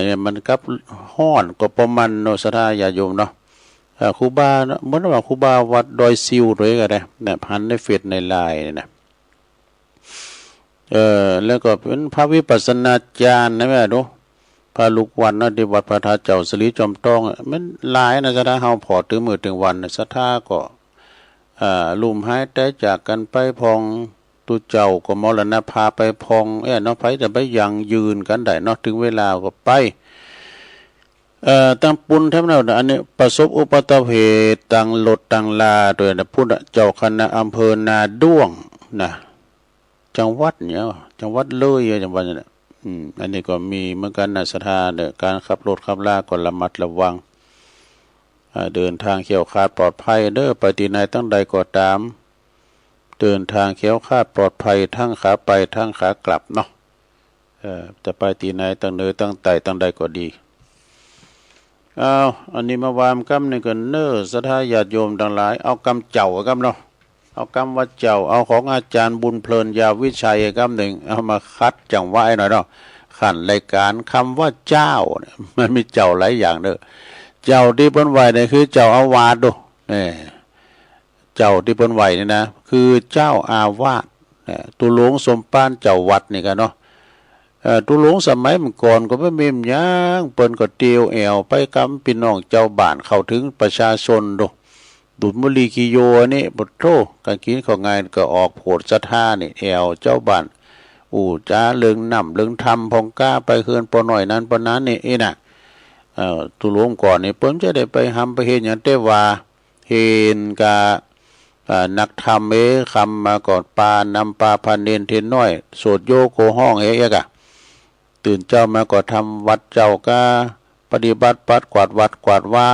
A: เนี่ยมันกับห้อนก็ประมาณโนสถาญาโยมเนาะครูบาเหมือนว่าครูบาวัดดอยซิวด้วยก็ได้เนี่ยพันในเฟซในไลน์เนี่ยนะแล้วก็เป็นพระวิปัสสนาจารย์นะแม่ดูพระลูกวันนะที่วัดพระธาตุเจ้าสลีจอมทองมันหลายนะสถาเฮาพอถึงมื้อถึงวันสถาก็ลุ่มหายใจจากกันไปพองตุเจ้าก็มรณภาพไปพองเนาะไผจะไปยังยืนกันได้เนาะถึงเวลาก็ไปตั้งปุณทั้งนั้นอันนี้ประสบอุบัติเหตุตั้งรถตั้งลาโดยนะพุทธเจ้าคณะอำเภอนาด้วงนะจังหวัดเนี่ยจังหวัดเลยจังหวัดเนี่ยอันนี้ก็มีเหมือนกันนะศรัทธาเนี่ยการขับรถขับลาก็ระมัดระวังเดินทางเขียวขาดปลอดภัยเด้อไปที่ไหนตั้งใดก็ตามเดินทางเขียวขาดปลอดภัยทั้งขาไปทั้งขากลับเนาะจะไปที่ไหนตั้งเนื้อตั้งไตตั้งใดก็ดีอันนี้มาวามกำนี่ก็เน้อศรัทธาญาติโยมทั้งหลายเอากำเจ้ากำเนาะเอากำวัดเจ้าเอาของอาจารย์บุญเพลินยาวิชัยกำหนึ่งเอามาคัดจังหวะหน่อยเนาะขันรายการคำว่าเจ้าเนี่ยมันมีเจ้าหลายอย่างเด้อเจ้าที่เพิ่นไหวเนี่ยคือเจ้าอาวาสดูเจ้าที่เพิ่นไหวนี่นะคือเจ้าอาวาสตุหลวงสมปานเจ้าวัดนี่กันเนาะตุหลวงสมัยมันก่อนก็ไม่มีหยังเปิ้นก็เตียวแอวไปกำพี่น้องเจ้าบ้านเข้าถึงประชาชนดูดุจมุลีกิโยนี่บทโตการกินของงานก็ออกโผดศรัทธานี่แอวเจ้าบ้านจ้าเรื่องนำเรื่องธรรมพองกล้าไปเฮือนปอหน่อยนั้นปอนั้นนี่น่ะตุหลวงก่อนนี่เปิ้นจะได้ไปหำไปเฮ็ดหยังแต่ว่าเห็นกะนักธรรมคำมาก่อนปานำปาพันเนนเทนน้อยโสดโยโกห้องกะตื่นเจ้ามาก็ทำวัดเจ้าก็ปฏิบัติปัดกวาดวัดกวาดว่า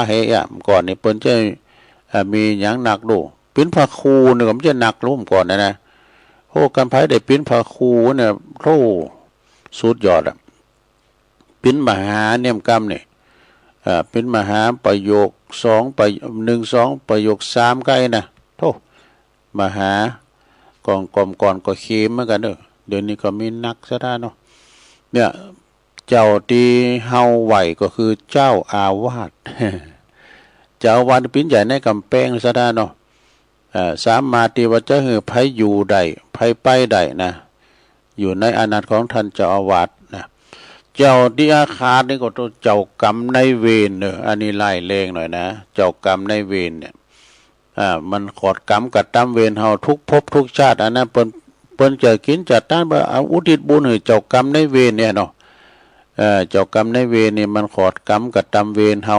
A: ก่อนนี่เปิ้นจะมีหยังหนักดูปิ้นพระครูเนี่ยก็มันจะหนักลุ่มก่อนนะโอ้กันไผได้ปิ้นพระครูเนี่ยโธ่สุดยอดปิ้นมหาเนี่ยกรรมเนี่ยเป็นมหาประโยค2ประ1 2ประโยค3ใกล้นะโธ่มหากองก่อนก็เข็มเหมือนกันเด้อเดี๋ยวนี้ก็มีนักซะได้เนาะเนี่ยเจ้าที่เฮาไหวก็คือเจ้าอาวาส เจ้าอาวาสปิ้นใหญ่ในกำแพงซะได้เนาะสามารถที่ว่าจะให้ไผอยู่ได้ไผไปได้นะอยู่ในอานัตของท่านเจ้าอาวาสนะ เจ้าที่อาคารนี่ก็ตัวเจ้ากรรมนายเวรเนอะอันนี้ไล่เลงหน่อยนะเจ้ากรรมนายเวรเนี่ยมันขอดกรรมกับตามเวรเฮาทุกภพทุกชาติอันนั้นเปิ้นจะกินจัดต้านบ่เอาอุทิศบุญให้เจ้ากรรมนายเวรเนี่ยเนาะเจ้ากรรมนายเวรนี่มันขอดกรรมกับตามเวรเฮา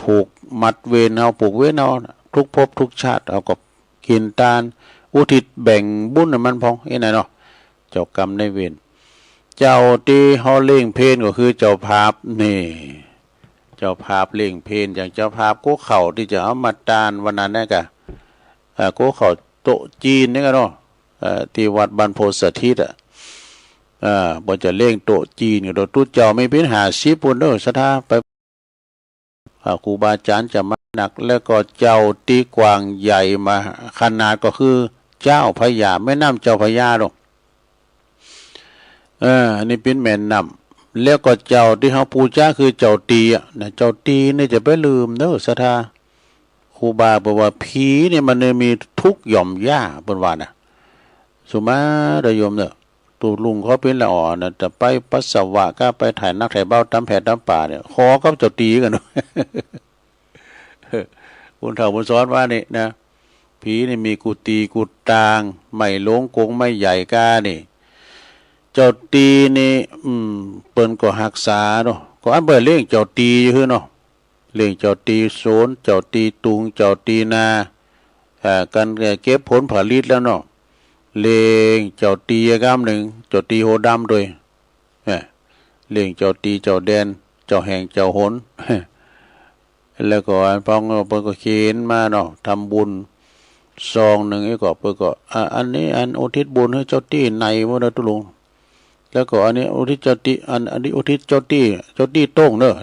A: ผูกมัดเวรเฮาผูกเวรเฮาทุกภพทุกชาติเอาก็กินทานอุทิศแบ่งบุญให้มันพองไอ้นั่นเนาะเจ้ากรรมนายเวรเจ้าที่เฮาเล่งเพลนก็คือเจ้าภาพนี่เจ้าภาพเล่งเพลนอย่างเจ้าภาพกุเข่าที่จะเอามาตานวันนั้นนี่กะกุเข่าโตจีนนี่ก็เนาะที่วัดบรรพตสถิตบ่จะเล่งโตจีนก็โดตุ้เจ้าไม่เป็น50ปุ่นเด้อศรัทธาไปครูบาอาจารย์จะมาหนักแล้วก็เจ้าตีกวางใหญ่มาขนาดก็คือเจ้าพญาแม่น้ำเจ้าพญาดอกอันนี้เป็นแม่น้ำแล้วก็เจ้าที่เฮาปูชาคือเจ้าตีนะเจ้าตีนี่จะไปลืมเด้อศรัทธาครูบาบอกว่าผีนี่มันมีทุกหย่อมย่าเพิ่นว่าน่ะสุมาได้โยมเด้อตูลุงเขาเป็นละอ่อนนะจะไปปัสสาวะก็ไปถ่ายนักถ่ายเบ้าตามแผดตามป่าเนี่ยขอกับเจ้าตีกัน คุณเฒ่าบุญสอนว่านี่นะผีนี่มีกุฏิกุฏตางไม่หลงกงไม่ใหญ่กานี่เจ้าตีนี่เปิ้นก็รักษาเนาะก็อันเบิ่เลี้ยงเจ้าตีอยู่คือเนาะเลี้ยงเจ้าตีโสนเจ้าตีตุงเจ้าตีนากันเก็บผลผลิตแล้วเนาะเลี้ยงเจ้าตีกำหนึ่งเจ้าตีโหดำด้วยเลี้ยงเจ้าตีเจ้าแดนเจ้าแห่งเจ้าหน แล้วก็พองเปิ้นก็เขียนมาเนาะทำบุญซองหนึ่งไอ้ก็เปิ้นก็อันนี้อันอุทิศบุญให้เจ้าตี้ในบ่ได้ตุลุงแล้วก็อันนี้อุทิศเจ้าตี้อันนี้อุทิศเจ้าตี้โต้งเด้อ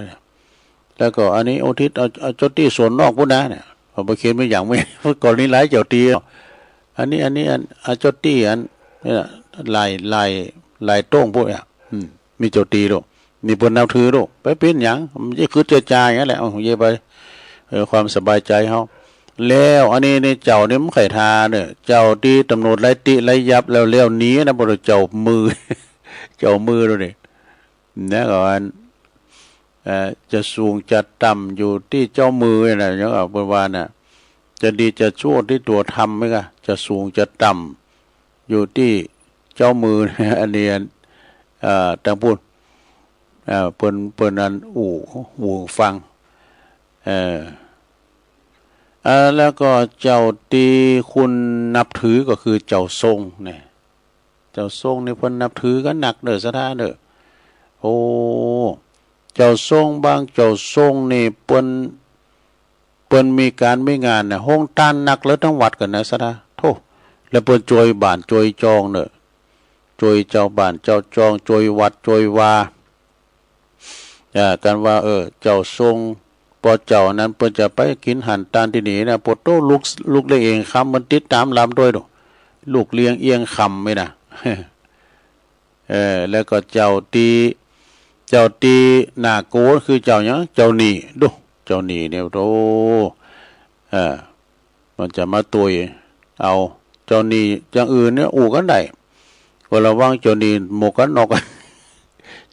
A: แล้วก็อันนี้อุทิศเอาเจ้าตี้ส่วนนอกพุ่นนะเนี่ยพอไปเขียนไม่อย่างไม่ก่อนนี้หลายเจ้าตี้อันนี้อันเจ้าตี้อันนี่น่ะลายโต้งพวกอ่ะมีเจ้าตี้ด้วยมีเพิ่นนับถือด้วยไปเป็นหยังมันจะคือเจือจางอย่างนั้นแหละเยไปความสบายใจเฮาแล้วอันนี้ในเจ้านี่มันไข่ทาเนี่ยเจ้าที่ตำรวจไล่ติไล่ยับแล้วนี้นะบ่ได้เจ้ามือ เจ้ามือด้วยนี่นะก่อนจะสูงจะต่ำอยู่ที่เจ้ามือน่ะอย่างเอาเพิ่นว่าน่ะจะดีจะชั่วที่ตัวทำมั้ยกะจะสูงจะต่ำอยู่ที่เจ้ามือ อันนี้ทางพูดเปิ้นอันหูฟังแล้วก็เจ้าที่คุณนับถือก็คือเจ้าทรงเนี่ยเจ้าทรงนี่เพิ่นนับถือกันหนักเด้อศรัทธาเด้อโอ้เจ้าทรงบางเจ้าทรงนี่เปิ้นมีการมีงานน่ะห้องทานนักแล้วทั้งวัดกันนะศรัทธาโธ่แล้วเปิ้นจวยบ้านจวยจองเด้อจวยเจ้าบ้านเจ้าจองจวยวัดจวยวากันว่าเจ้าทรงพอเจ้านั้นเปิ้นจะไปกินหันตานที่นี่นะปโตลูกได้เองคำมันติดตามลำด้วยดอกลูกเลี้ยงเอียงคำไม่นะ แล้วก็เจ้าตีนาโกคือเจ้าหยังเจ้าหนี้ดูเจ้าหนี้เนี่ยโตมันจะมาตุยเอาเจ้าหนี้อย่างอื่นเนี่ยอู่กันได้ก็ระวังเจ้าหนี้หมกกันนอก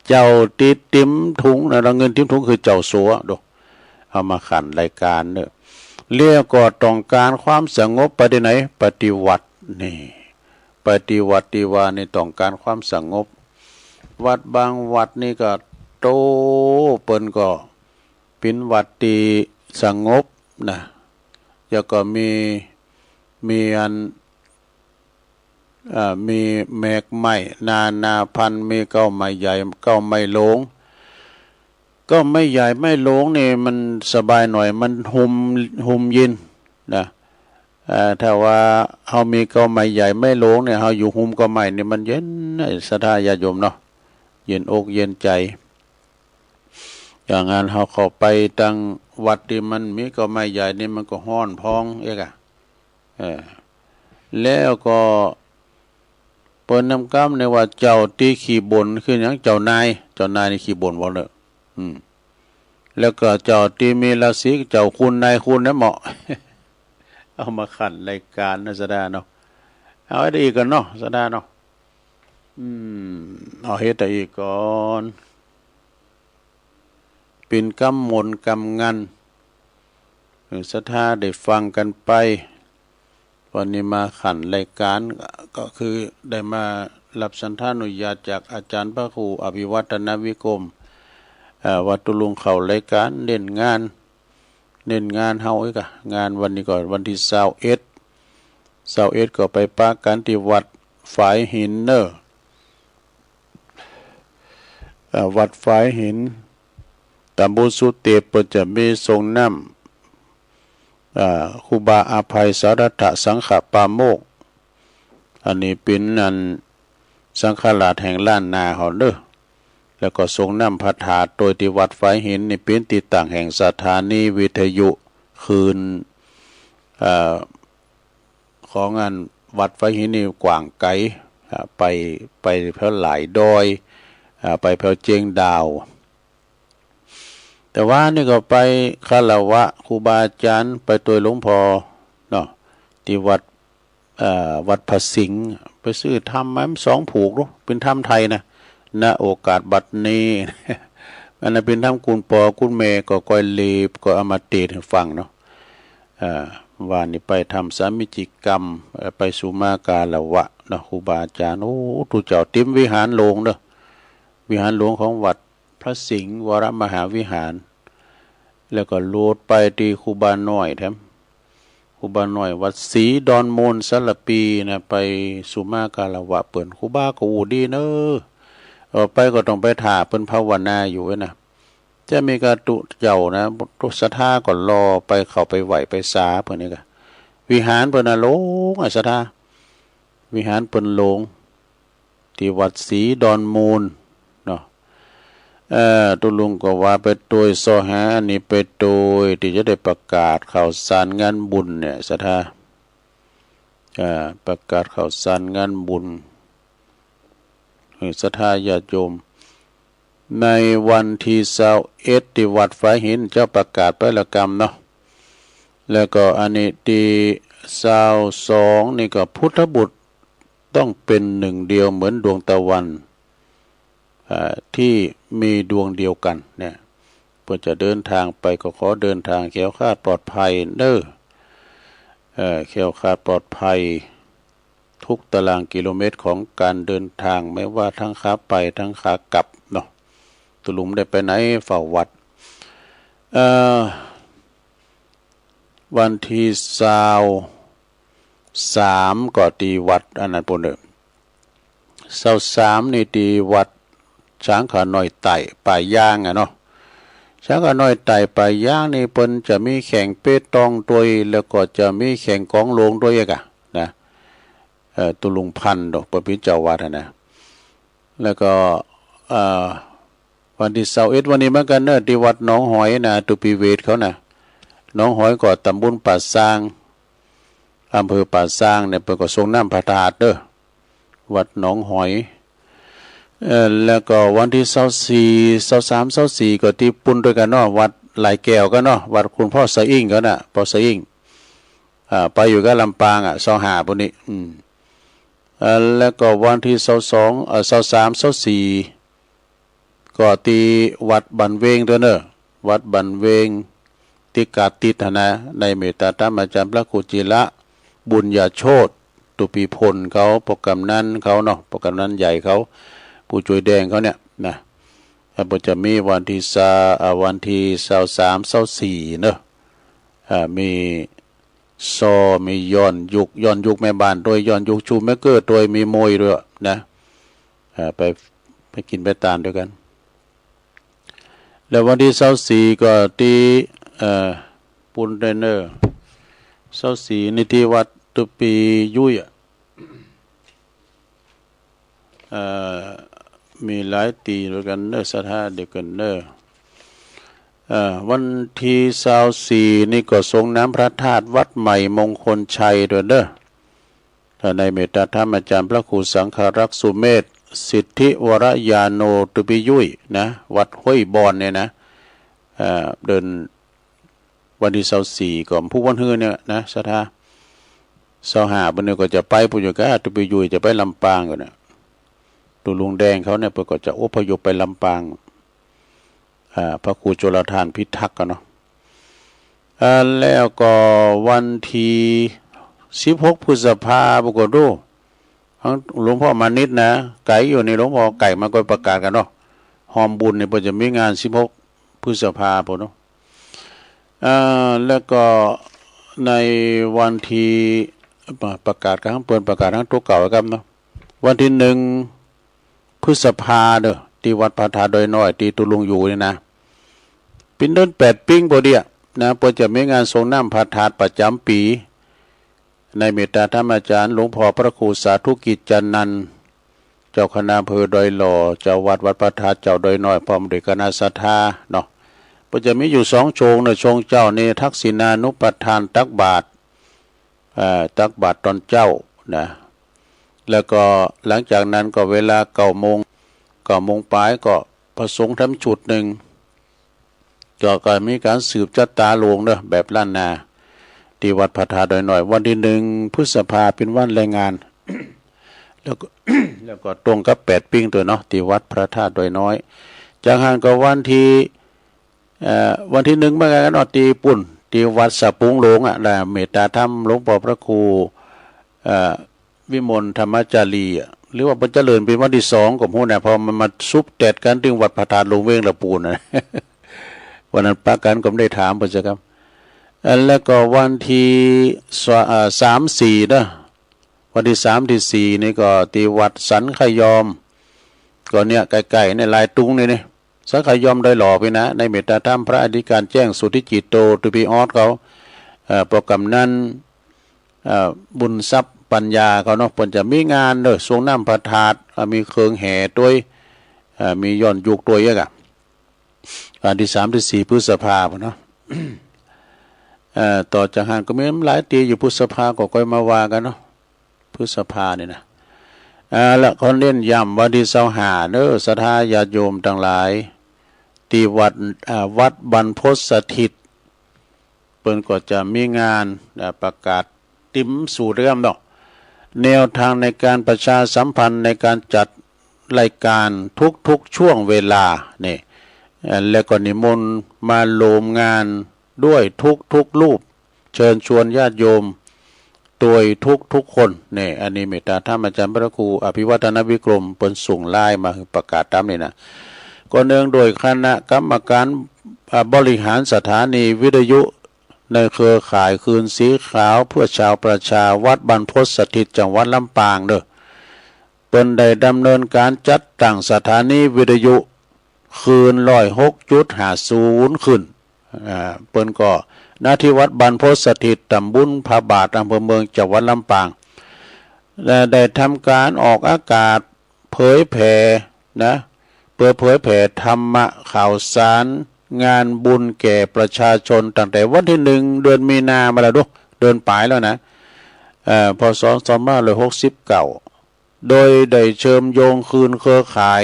A: เจ้าตีติ้มถุงนะเงินติ้มถุงคือเจ้าสัวดูเอามาขันรายการเนี่ยเรียกก็ต้องการความสงบไปที่ไหนปฏิวัตินี่ปฏิวัติว่านี่ต้องการความสงบวัดบางวัดนี่ก็โตเปิ้นก็เป็นวัดที่สงบนะแล้วก็มีอันมีแมกไม้นาพันมีเก้าไม้ใหญ่เก้าไม้โหลงก็ไม่ใหญ่ไม่โหลงนี่มันสบายหน่อยมันหุมเย็นนะถ้าว่าเฮามีเก้าไม้ใหญ่ไม่โหลงเนี่ยเฮาอยู่หุมเก้าไม้นี่มันเย็นศรัทธาญาติโยมเนาะเย็นอกเย็นใจอย่างงั้นเฮาเข้าไปตั้งวัดที่มันมีเก้าไม้ใหญ่นี่มันก็ฮ้อนพองเอกแล้วก็เปิ้นนำกำในว่าเจ้าตีขี้บ่นคือหยังเจ้านายนี่ขี้บ่นบ่เด้อแล้วก็เจ้าตีมีราศีเจ้าคุณนายคุณนะเหมาะ เอามาขันรายการนะสดาเนาะเอาให้ได้อีกกันเนาะสดาเนาะเอาเฮ็ดได้อีกก่อน เป็นกำมนกำงันศรัทธาได้ฟังกันไปวันนี้มาขันรายการก็คือได้มารับสันทานุญาตจากอาจารย์พระครูอภิวัฒนวิกรมวัดตุลุงเขารายการเน้นงานเฮาอีกอะงานวันนี้ก่อนวันที่21ก็ไปปากันที่วัดฝายหินเนอวัดฝายหินตำบลสุเตปจะมีทรงน้ำครูบาอาภัยสารัตถสังฆปาโมกอันนี้เป็นนันสังฆราชแห่งล้านนาเฮาเด้อแล้วก็ทรงนำพระธาตุโดยที่วัดฝายหินนี่เป็นที่ตั้งแห่งสถานีวิทยุคืนของงานวัดฝายหินนี่กว้างไกลไปเพลหลายดอยไปเพลเจียงดาวแต่ว่านี่ก็ไปคารวะครูบาอาจารย์ไปตัวหลวงพ่อเนาะที่วัดพระสิงห์ไปซื้อทำมา2 ผูกรู้เป็นทำไทยนะณโอกาสบัดนี้อันนั้นเป็นทำกุลปอกุลเมก็ก้อยลีบก็เอามาเทศให้ฟังเนาะว่านี่ไปทำสามิจิกรรมไปสุมาการวะเนาะครูบาอาจารย์โอ้ทุเจ้าติ้มวิหารหลวงเนาะวิหารหลวงของวัดพระสิงห์วรมหาวิหารแล้วก็โลดไปที่ครูบาน้อยแถมครูบาน้อยวัดศรีดอนมูลสระปีนะไปสุมาการวะเปิ่นครูบาก็อูดีเนอะไปก็ต้องไปถ่าเพิ่นภาวนาอยู่นะจะมีการตุเจ้านะตุสถาก่อนรอไปเข้าไปไหวไปสาเพิ่นนี่ก็วิหารเพิ่นน่ะโลงสถาวิหารเพิ่นโลงที่วัดศรีดอนมูลเนาะตุลุงก็ว่าไปโดยซอหาอันนี้ไปโดยที่จะได้ประกาศข่าวสารงานบุญเนี่ยสถาประกาศข่าวสารงานบุญศรัทธาญาติโยมในวันที่21ที่วัดฝายหินเจ้าประกาศไปละกรรมเนาะแล้วก็อันนี้ที่22นี่ก็พุทธบุตรต้องเป็นหนึ่งเดียวเหมือนดวงตะวันที่มีดวงเดียวกันเนี่ยเพื่อจะเดินทางไปก็ขอเดินทางแคล้วคลาดปลอดภัยเด้อแคล้วคลาดปลอดภัยทุกตารางกิโลเมตรของการเดินทางไม่ว่าทั้งขาไปทั้งขากลับเนาะตุลุมได้ไปไหนเฝ้าวัดวันที่23ก็ตีวัดอันนั้นปุ่นเด้อ23นี่ตีวัดช้างขาน้อยไต่ป่าย่างเนาะช้างขาน้อยไต่ป่าย่างนี่เปิ้นจะมีแข่งเปตองด้วยแล้วก็จะมีแข่งกองโลงด้วยกะนะตุลุงพันดอกประพิเจ้าวัดนะแล้วก็วันที่21วันนี้เหมือนกันเนอะที่วัดหนองหอยนะตุปีเวทเขานะหนองหอยก็ตำบลป่าซางอำเภอป่าซางเนี่ยเพิ่นก็ทรงน้ำพระธาตุเด้อวัดหนองหอยแล้วก็วันที่23 24ก็ที่ปุ่นด้วยกันเนาะวัดหลายแก้วกันเนาะวัดคุณพ่อสะอิ่งก็น่ะพ่อสะอิ่งไปอยู่กับลำปาง25ปุ่นนี้แล้วก็วันที่23 24ก็ที่วัดบันเวงด้วยเนอะวัดบันเวงติกาติธนะในเมตตาธรรมอาจารย์พระครูจิระบุญญาโชติตุปีพลเขาโปรแกรมนั้นเขาเนาะโปรแกรมนั้นใหญ่เขาผู้ช่วยแดงเขาเนี่ยนะก็จะมีวันที่23 24เนอะมีมีย้อนยุคแม่บ้านโดยย้อนยุคชูแม่เกิดโดยมีโมยด้วยนะไปกินไปตามด้วยกันแล้ววันที่24ก็ที่ปุนเดนเนอร์24นี่ที่วัดตุปียุ้ยมีหลายตีด้วยกันเนอสถานเดียวกันเนอวันที่24นี่ก็ทรงน้ำพระธาตุวัดใหม่มงคลชัยด้วยเด้อในเมตตาธรรมอาจารย์พระครูสังฆรักษ์สุเมธสิทธิวรยาโนตุปิยุยนะวัดห้วยบอนเนี่ยนะเดินวันที่24ก่อนผู้วันฮือเนี่ยนะสถา25วันนี้ก็จะไปปุญญกะตุปิยุยจะไปลำปางก่อนนะตุลุงแดงเขาเนี่ยก็จะอพยพไปลำปาง พระครูจุลธานพิทักษ์กันเนาะแล้วก็วันที่16 พฤษภาคมปรากฏดูหลวงพ่อมานิดนะไก่อยู่ในหลวงพ่อไก่มาก็ประกาศกันเนาะหอมบุญเนี่ยเพิ่นจะมีงาน16 พฤษภาคมเนาะแล้วก็ในวันที่ประกาศกันเปิดประกาศทั้งตัวเก่าครับเนาะวันที่1 พฤษภาเด้อที่วัดพระธาตุดอยน้อยที่ตุลุงอยู่นี่นะเป็นเดือน8ปิ้งบ่เดียนะเพิ่นจะมีงานทรงน้ำพระธาตุประจำปีในเมตตาธรรมอาจารย์หลวงพ่อพระครูสาธุกิจจันนันท์เจ้าคณะอำเภอดอยหล่อเจ้าวัดพระธาตุเจ้าดอยน้อยพร้อมด้วยคณะศรัทธาเนาะเพิ่นจะมีอยู่2โชงเนาะโชงเจ้านี่ทักษิณานุปทานตักบาตรตักบาตรตอนเจ้านะแล้วก็หลังจากนั้นก็เวลา9 โมงปลายก็พระสงฆ์ทำชุดหนึ่งก็มีการสืบจัตตาหลวงเด้อแบบล้านนาที่วัดพระธาตุดอยน้อยวันที่1 พฤษภาเป็นวันแรงงาน แล้วก็ แล้วก็ตรงกับ8ปิ้งตัวเนาะที่วัดพระธาตุดอยน้อยจากห่างก็วันที่1เมื่อไงกันเนาะที่ปุ่นที่วัดสะปุงหลวงอ่ะนะเมตตาธรรมหลวงพ่อพระครูวิมลธรรมจารีหรือว่าเจริญเป็นวันที่2ก็ฮู้นะพอมันมาซุบแตดกันถึงวัดพระธาตุหลวงเวงละปูนนะ วันนั้นปากันก็ได้ถามเพิ่นซะครับแล้วก็วันที่3-4นะวันที่3ที่4นี่ก็ที่วัดสันขยอมก็เนี่ยใกล้ๆในลายตุงนี่สันขยอมได้หล่อไปนะในเมตตาธรรมพระอธิการแจ้งสุทธิจิตโตตุปีออสเขาโปรแกรมนั้นบุญทรัพย์ปัญญาเขาเนาะเพิ่นจะมีงานเด้อทรงน้ำพระธาตุมีเครื่องแห่ด้วยมีย้อนยุกตัวเยอะอ่ะวันที่3ที่4 พฤษภาคมเนาะ ต่อจากห่างก็มีหลายตีอยู่พฤษภาก็ค่อยมาว่ากันเนาะพฤษภาเนี่ยนะแล้วคนเล่นย้ำวันที่25เด้อศรัทธาญาติโยมทั้งหลายที่วัดบรรพตสถิตเปิ้นก็จะมีงานประกาศติ้มสู่เรื่องเนาะแนวทางในการประชาสัมพันธ์ในการจัดรายการทุกช่วงเวลานี่แล้วก็นิมนต์มาโลมงานด้วยทุกรูปเชิญชวนญาติโยมโดยทุกคนนี่อันนี้เมตตาธรรมอาจารย์พระครูอภิวัฒนวิกรมเปิ้นส่งไลน์มาประกาศตามนี่นะก็เนื่องโดยคณะกรรมการบริหารสถานีวิทยุในเครือข่ายคืนสีขาวเพื่อชาวประชาวัดบรรพตสถิตจังหวัดลำปางเด้อเปิ้นได้ดำเนินการจัดตั้งสถานีวิทยุคืน106.50ขึ้นเปิ้นก็ณที่วัดบรรพตสถิตตำบลพระบาทอำเภอเมืองจังหวัดลำปางและได้ทำการออกอากาศเผยแผ่นะเผยแผ่ธรรมะข่าวสารงานบุญแก่ประชาชนตั้งแต่วันที่1 เดือนมีนามาแล้วเดือนปลายแล้วนะพศ2569โดยได้เชิญโยงคืนเครือข่าย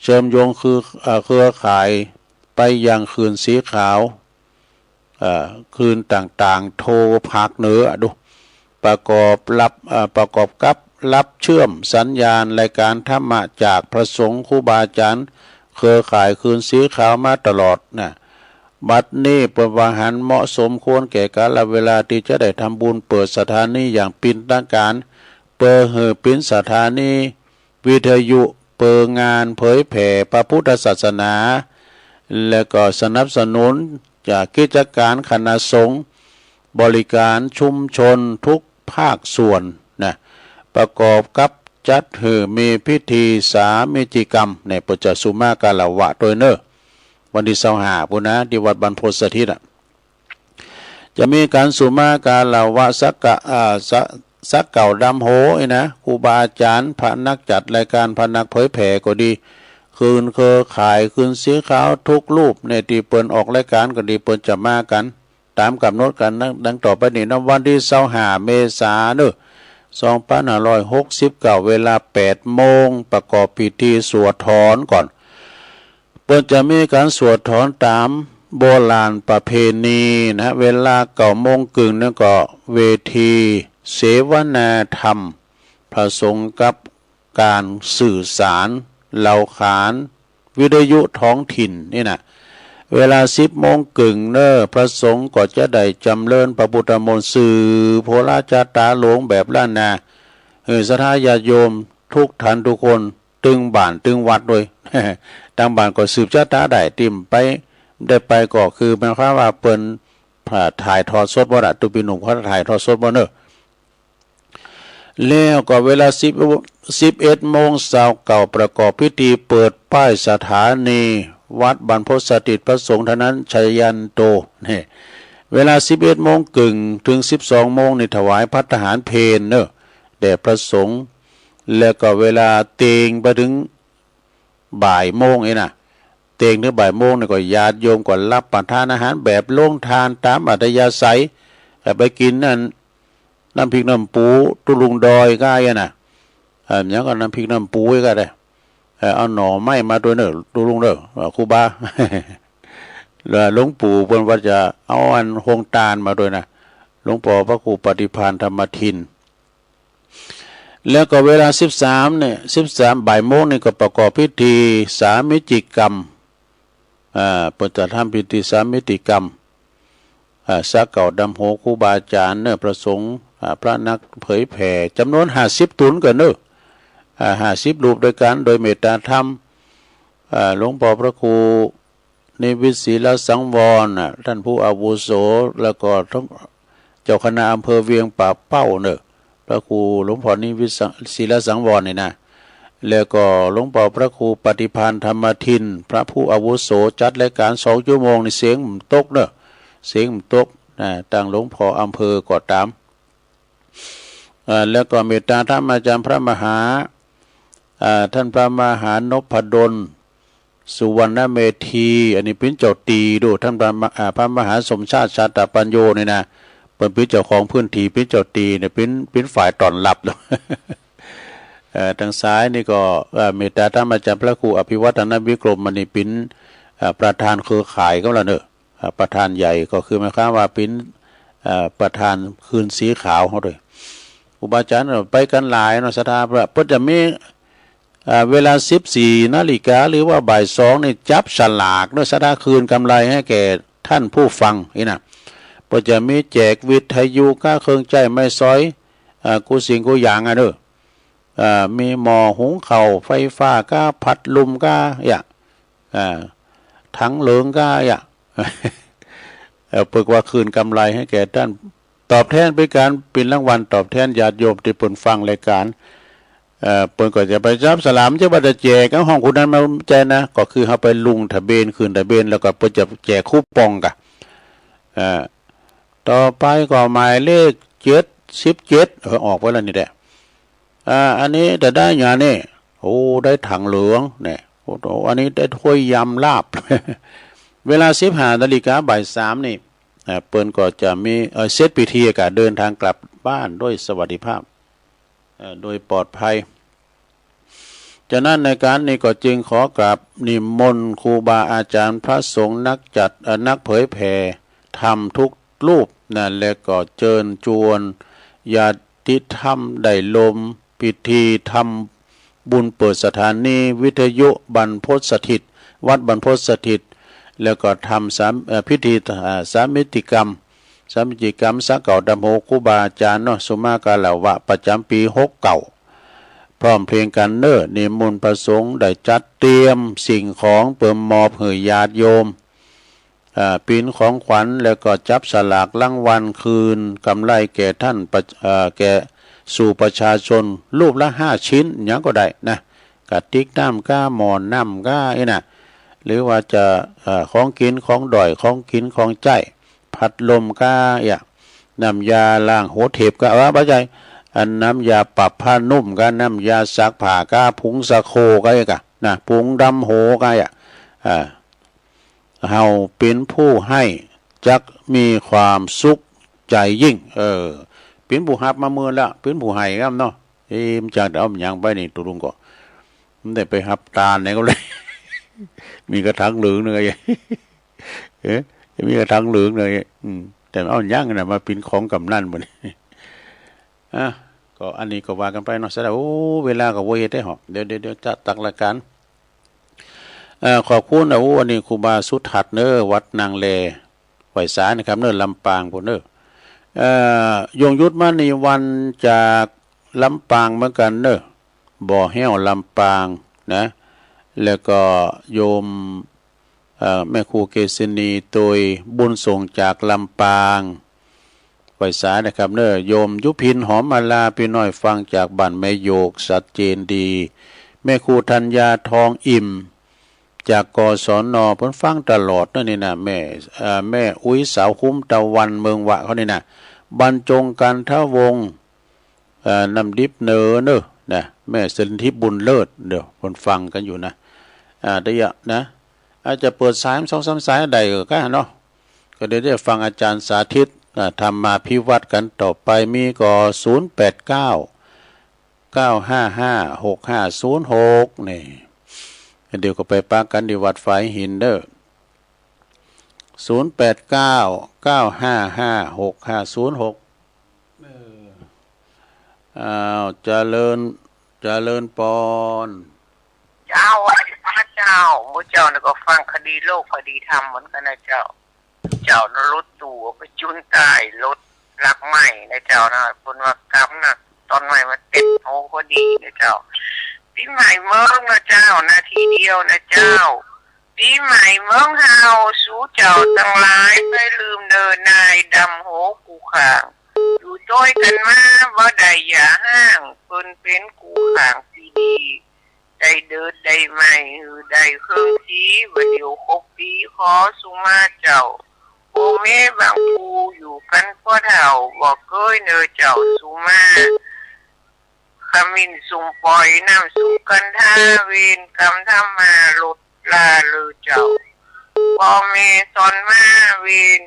A: เครือข่ายไปยังคืนสีขาวคืนต่างๆโทรภาคเหนือดูประกอบกับรับเชื่อมสัญญาณรายการธรรมะจากพระสงฆ์ครูบาอาจารย์เครือข่ายคืนสีขาวมาตลอดนะบัดนี้เป็นวาหันเหมาะสมควรแก่กาลเวลาที่จะได้ทำบุญเปิดสถานีอย่างเป็นทางการเปิดเป็นสถานีวิทยุเปิดงานเผยแผ่พระพุทธศาสนาและก็สนับสนุนจากกิจการคณะสงฆ์บริการชุมชนทุกภาคส่วนนะประกอบกับจัดมีพิธีสามิจิกรรมในปัจจสุมากาลวะโดยเนอวันที่25ปุ่นนะที่วัดบรรพตสถิตจะมีการสุมากาลวะสักเก่าดำโหนะครูบาอาจารย์พระนักจัดรายการพระนักเผยแผ่ก็ดีคืนเครือข่ายคืนสีขาวทุกรูปในที่เปิ้นออกรายการก็ดีเปิ้นจะมากันตามกำหนดกันดังต่อไปนี้นะวันที่25 เมษายน2569เวลา8 โมงประกอบพิธีสวดถอนก่อนเปิ้นจะมีการสวดถอนตามโบราณประเพณีนะเวลา9 โมงครึ่งนั่นก็เวทีเสวนาธรรมผสมกับการสื่อสารเล่าขาน วิทยุท้องถิ่นนี่นะเวลา10 โมงครึ่งเนอพระสงฆ์ก็จะได้จำเริญพระพุทธมนต์สื่อโพราจาตาหลวงแบบล้านนาศรัทธาญาติโยมทุกท่านทุกคนตึงบ้านตึงวัดด้วย ทางบ้านก็สืบชะตาได้ติ่มไปได้ไปก็คือหมายความว่าเปิ้นถ่ายทอดสดบ่ล่ะตุปีหนุ่มเขาถ่ายทอดสดบ่เนอะแล้วก็เวลา11 โมงประกอบพิธีเปิดป้ายสถานีวัดบรรพตสถิตพระสงฆ์เท่านั้นชัยยันโตนี่เวลา11 โมงครึ่งถึง12 โมงนี่ถวายภัตตาหารเพลเนอะแด่พระสงฆ์แล้วก็เวลาเตงไปถึงบ่ายโมงนะเตงถึงบ่ายโมงนี่ก็ญาติโยมก็รับประทานอาหารแบบโรงทานตามอัธยาศัยไปกินนั่นน้ำพริกน้ำปูตุลุงดอยก็ได้นะอย่างก็น้ำพริกน้ำปูก็ได้เอาหน่อไม้มาด้วยเนอะตุลุงเนอะครูบา หลวงปู่เพิ่นว่าจะเอาอันโฮงตาลมาด้วยนะหลวงปู่พระครูปฏิภาณธรรมทินแล้วก็เวลา13เนี่ย13บ่ายโมงนี่ก็ประกอบพิธีสามิจิกรรมเปิดจะทำพิธีสามิจิกรรมสักเก่าดำโหครูบาอาจารย์เนี่ยประสงค์พระนักเผยแผ่จำนวน50 ตุนกันเนอะ50 รูปโดยการโดยเมตตาธรรมหลวงพ่อพระครูนิวิตศีลสังวรท่านผู้อาวุโสแล้วก็ทั้งเจ้าคณะอำเภอเวียงป่าเป้าเนอะพระครูหลวงพ่อนิวิตศีลสังวรนี่นะแล้วก็หลวงพ่อพระครูปฏิภาณธรรมทินพระผู้อาวุโสจัดรายการ2 ชั่วโมงในเสียงตกเนอะเสียงตกต่างหลวงพ่ออำเภอก็ตามแล้วก็เมตตาธรรมอาจารย์พระมหาท่านพระมหานพดลสุวรรณเมธีอันนี้เป็นเจ้าตีดูท่านพระมหาสมชาติชาตปัญโยนี่นะเป็นเจ้าของพื้นที่เป็นเจ้าตีเนี่ยเป็นฝ่ายตอนรับแล้ว ทางซ้ายนี่ก็เมตตาธรรมอาจารย์พระครูอภิวัฒนวิกรมมันนี่เป็นประธานเครือข่ายก็แล้วเนอะประธานใหญ่ก็คือหมายความว่าเป็นประธานคืนสีขาวเขาด้วยครูบาอาจารย์ไปกันหลายเนาะศรัทธาพระพุทธจะมีเวลา14 นาฬิกาหรือว่าบ่าย2นี่จับฉลากด้วยศรัทธาคืนกำไรให้แก่ท่านผู้ฟังนี่นะพุทธจะมีแจกวิทยุก้าเครื่องใจไม่ซอยกูสิ่งกูอย่างเด้อมีหม้อหุงข้าวไฟฟ้าก้าพัดลมก้าอย่างถังเหลืองก้าอย่าง เปิกว่าคืนกำไรให้แก่ท่านตอบแทนเป็นการเป็นรางวัลตอบแทนญาติโยมที่เปิ่นฟังรายการเปิ่นก็จะไปรับสลามจะว่าจะแจกห้องคุณนั้นมาใจนะก็คือเขาไปลุงทะเบนคืนทะเบนแล้วก็เปิ่นจะแจกคูปองกะต่อไปก็หมายเลข17ออกไว้แล้วนี่แหละอันนี้จะได้อย่างนี้โอ้ได้ถังเหลืองเนี่ยโอ้อันนี้ได้ถ้วยยำลาบ เวลา15 นาฬิกาบ่าย3นี่เปิ้นก็จะมีเซตพิธีการเดินทางกลับบ้านด้วยสวัสดิภาพโดยปลอดภัยจากนั้นในการนี้ก็จึงขอกราบนิมนต์ครูบาอาจารย์พระสงฆ์นักเผยแผ่ธรรมทุกรูปนั่นและก็เชิญชวนญาติธรรมได้ลมพิธีทำบุญเปิดสถานีวิทยุบรรพตสถิตวัดบรรพตสถิตแล้วก็ทำพิธีสามิติกรรมสักเก่าดำโหครูบาอาจารย์เนาะสุมาการเหล่าวะประจำปี69พร้อมเพลงกันเนอนิมนต์ประสงค์ได้จัดเตรียมสิ่งของเปิ่มมอบให้ญาติโยมปีนของขวัญแล้วก็จับสลากรางวัลคืนกำไรแก่ท่านแก่สู่ประชาชนรูปละ5 ชิ้นอย่างก็ได้นะกระติกน้ำก้าหมอนน้ำก้าไอ้น่ะหรือว่าจะของกินของด่อยของกินของใจพัดลมก้าอย่างน้ำยาล้างหัวเห็บก้าว่าบ้าใจอันน้ำยาปรับผ้านุ่มก้าน้ำยาซักผ้าก้าผงสะโคก้าอีกอะนะผงดำโหก้าอ่ะเฮาเป็นผู้ให้จักมีความสุขใจยิ่งเป็นผู้ฮับมาเมื่อแล้วเป็นผู้ให้ครับเนาะมันจะเอาอย่างไปนี่ตุลุงก็มันได้ไปฮับตาไหนก็เลย มีกระถางเหลืองเลยมีกระถางเหลืองเลยแต่เอาย่างนะมาเป็นของกำนันหมดก็อันนี้ก็ว่ากันไปเนาะแสดงโอ้เวลาก็โวยได้หรอเดี๋ยวจะตักละกัน ขอบคุณนะวันนี้ครูบาสุทัศน์เนอวัดนางเลไหวสานะครับเนอลำปางพุ่นเนอยงยุทธมานีวันจากลำปางเหมือนกันเนอบ่อแห้วลำปางนะแล้วก็โยมแม่ครูเกษณีโดยบุญส่งจากลำปางไหวสานะครับเนอโยมยุพินหอมมาลาพี่น้อยฟังจากบ้านแม่โยกชัดเจนดีแม่ครูธัญญาทองอิ่มจากกศน.เพิ่นฟังตลอดนั่นนี่นะแม่อุ้ยสาวคุ้มตะวันเมืองวะเขานี่นะบรรจงกันทวงศ์นำดิบเนอเนอะนะแม่สินทิพย์บุญเลิศเดี๋ยวเพิ่นฟังกันอยู่นะได้ยะนะอาจจะเปิดสาย2-3 สายใดก็เนาะก็เดี๋ยวได้ฟังอาจารย์สาธิตทำมาพิวัตรกันต่อไปมีก็089 955 6506นี่เดี๋ยวก็ไปปากันที่วัดฝายหินเด้อ0899556506เจริญปอน
C: เจ้าพระเจ้าเมื่อเจ้าเนี่ยก็ฟังคดีโลกคดีธรรมเหมือนกันนะเจ้านรถตู่ไปจุนตายรถรักใหม่นะเจ้านะคนว่ากรรมนะตอนใหม่มาเต็ดโอ้ก็ดีนะเจ้าปีใหม่เมืองนะเจ้านาทีเดียวนะเจ้าปีใหม่เมืองเฮาสู้เจ้าทั้งหลายไม่ลืมเดินนายดำโหกูข่างอยู่ต้อยกันมาว่าใดอย่าห้างเพิ่นเป็นกูข่างสีดีได้เดินได้ใหม่หือได้เครื่องสีว่าเดี๋ยวครบปีขอสุมาเจ้าโอเมบางภูอยู่กันพ่อเฒ่าบอกเก้ยเนอเจ้าสุมาขมินสุ่มปล่อยน้ำสุกันท่าเวนกำทำมาลดลาเลือเจ้าพ่อเมสอนมาเวน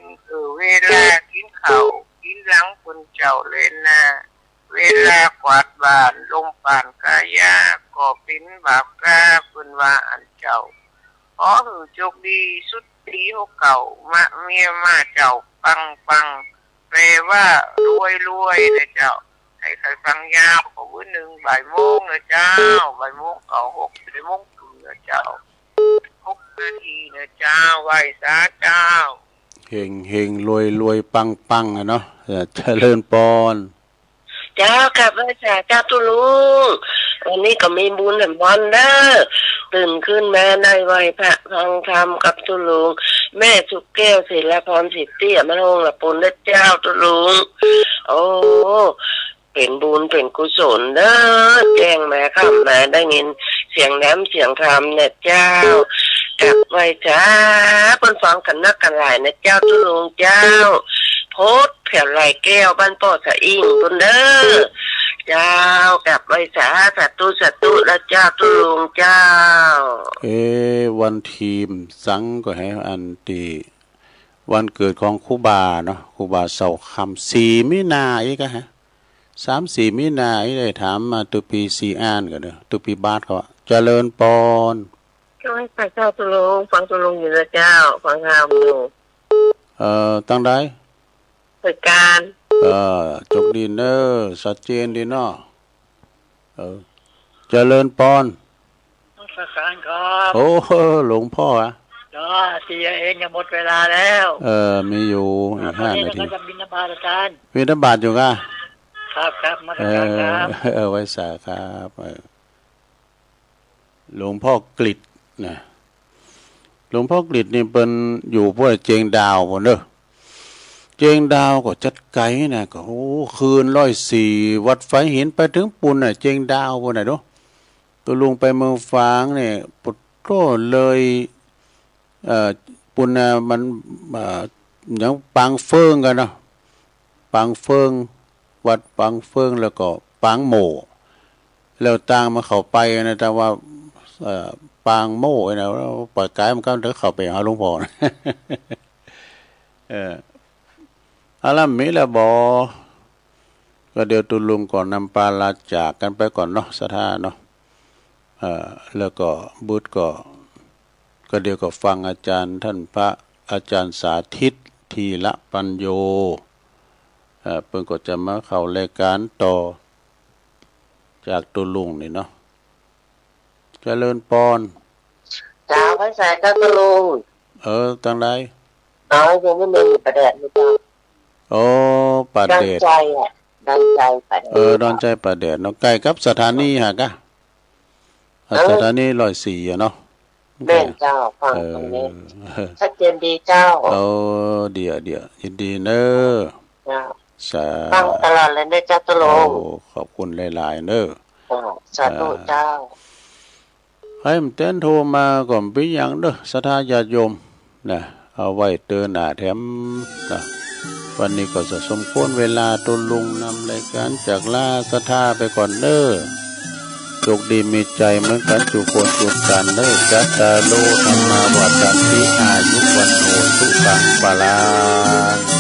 C: เวลากินข้าวกินหลังคนเจ้าเล่นนาเวลากวาดบ้านลงป่านกายาก็เป็นบาปกาเป็นว่าอันเจ้าขอหือโชคดีสุดดีหัวเก่ามาเมียมาเจ้าปังแปลว่ารวยนะเจ้าให้ใครฟังยาวขอมื้อหนึ่งบ่ายโมงนะเจ้าบ่ายโมงเก่า6 โมงถึงนะเจ้า6 นาทีนะเจ้าไหวสาเจ้า
A: เฮงรวยปังอะเนาะเจริญปอน
C: เจ้ากับพระเจ้าตุลุงวันนี้ก็มีบุญแห่งวันเด้อตื่นขึ้นมาได้ไหวพระฟังธรรมกับตุลุงแม่สุกแก้วศิลพรสิทธิ์เตี้ยมะลงละปุณนะเจ้าตุลุงโอ้เป็นบุญเป็นกุศลเด้อแจ้งมาคำมาได้ยินเสียงน้ำเสียงธรรมเนี่ยเจ้ากับไหวจ้าเปิ้นฟังกันนักกันหลายนะเจ้าตุลุงเจ้าโพดแผ่วไหลแก้วบ้านป่อสะอิ่งตุนเด้อเจ้ากับไว้สาธุแล้วเจ้าตุลุงเจ้า
A: วันทีมสังก็ให้อันตีวันเกิดของครูบาเนาะครูบาเสาคำ4 มินาอีกฮะ3-4 มินาอีได้ถามมาตุปี4อ่านกันเด้อตุปีบาทเขาเจริญปอน
C: ก็ให้พระเจ้าตุลุงฟังตุลุงอยู่นะเจ้าฟังธรรมอยู่
A: ตั้งได้
C: เหตุการณ์
A: จกดีเนอร์ชัดเจนดีเนาะเจริญปอน
C: สักการครับ
A: โอ้หลวงพ่ออะ
C: ตีเองจะหมดเวลาแล้ว
A: มีอยู่อีก5 นาที
C: จะบิณฑบาตอาจารย์
A: บิณฑบาตอยู่ก่ะ
C: ครับมาตรการครับ
A: ไว้สาครับหลวงพ่อกฤษนะหลวงพ่อกฤษนี่เป็นอยู่พวกเจงดาวหมดเด้อเจงดาวก็จัดไกนะก็โอ้คืน104วัดไฟหินไปถึงปุ่นน่ะเจงดาวพุ่นน่ะเนาะตัวลุงไปเมืองฝางเนี่ยปุดโตเลยปุ่นน่ะมันยังปังเฟิงกันเนาะปังเฟิงวัดปังเฟิงแล้วก็ปังโหม่แล้วต่างมาเข้าไปนะแต่ว่าปางโม่นะปล่อยกายมันก็เดินเข้าไปหาหลวงพ่ออาล่ะมีละบ่ก็เดี๋ยวตุลุงก่อนนำปาลาจากกันไปก่อนเนาะสถาเนาะแล้วก็บุตรก็เดี๋ยวก็ฟังอาจารย์ท่านพระอาจารย์สาธิตทีละปัญโยเพิ่นก็จะมาเข้ารายการต่อจากตุลุงนี่เนาะเจริญปอน
C: เจ้าพระสายเจ้าตะลุง
A: ตั้งใด
C: ยังไม่มีประเด็นนะเจ้า
A: โอ้ประเดช
C: ดันใจประเดช
A: ดอนใจประเดชเนาะใกล้กับสถานีฮะกะสถานี104เนาะ
C: แม่เจ้าฟังตรงนี้ชัดเจนดีเจ้า
A: เดี๋ยวยินดีเนอะ
C: ฟังตลอดเลยนะเจ้าตะลุง
A: ขอบคุณหลายๆเนอะ
C: สาธุเจ้า
A: ให้มันเต้นโทรมาก่อนเป็นอย่างเด้อศรัทธาญาติโยมนะเอาไว้เตือนหน้าแถมนะวันนี้ก็จะสมควรเวลาตุลุงนำรายการจากลาศรัทธาไปก่อนเด้อโชคดีมีใจเหมือนกันทุกคนทุกการเด้อจัตตาโลธรรมาวัฏฏันติอายุวันโนสุขังปะลา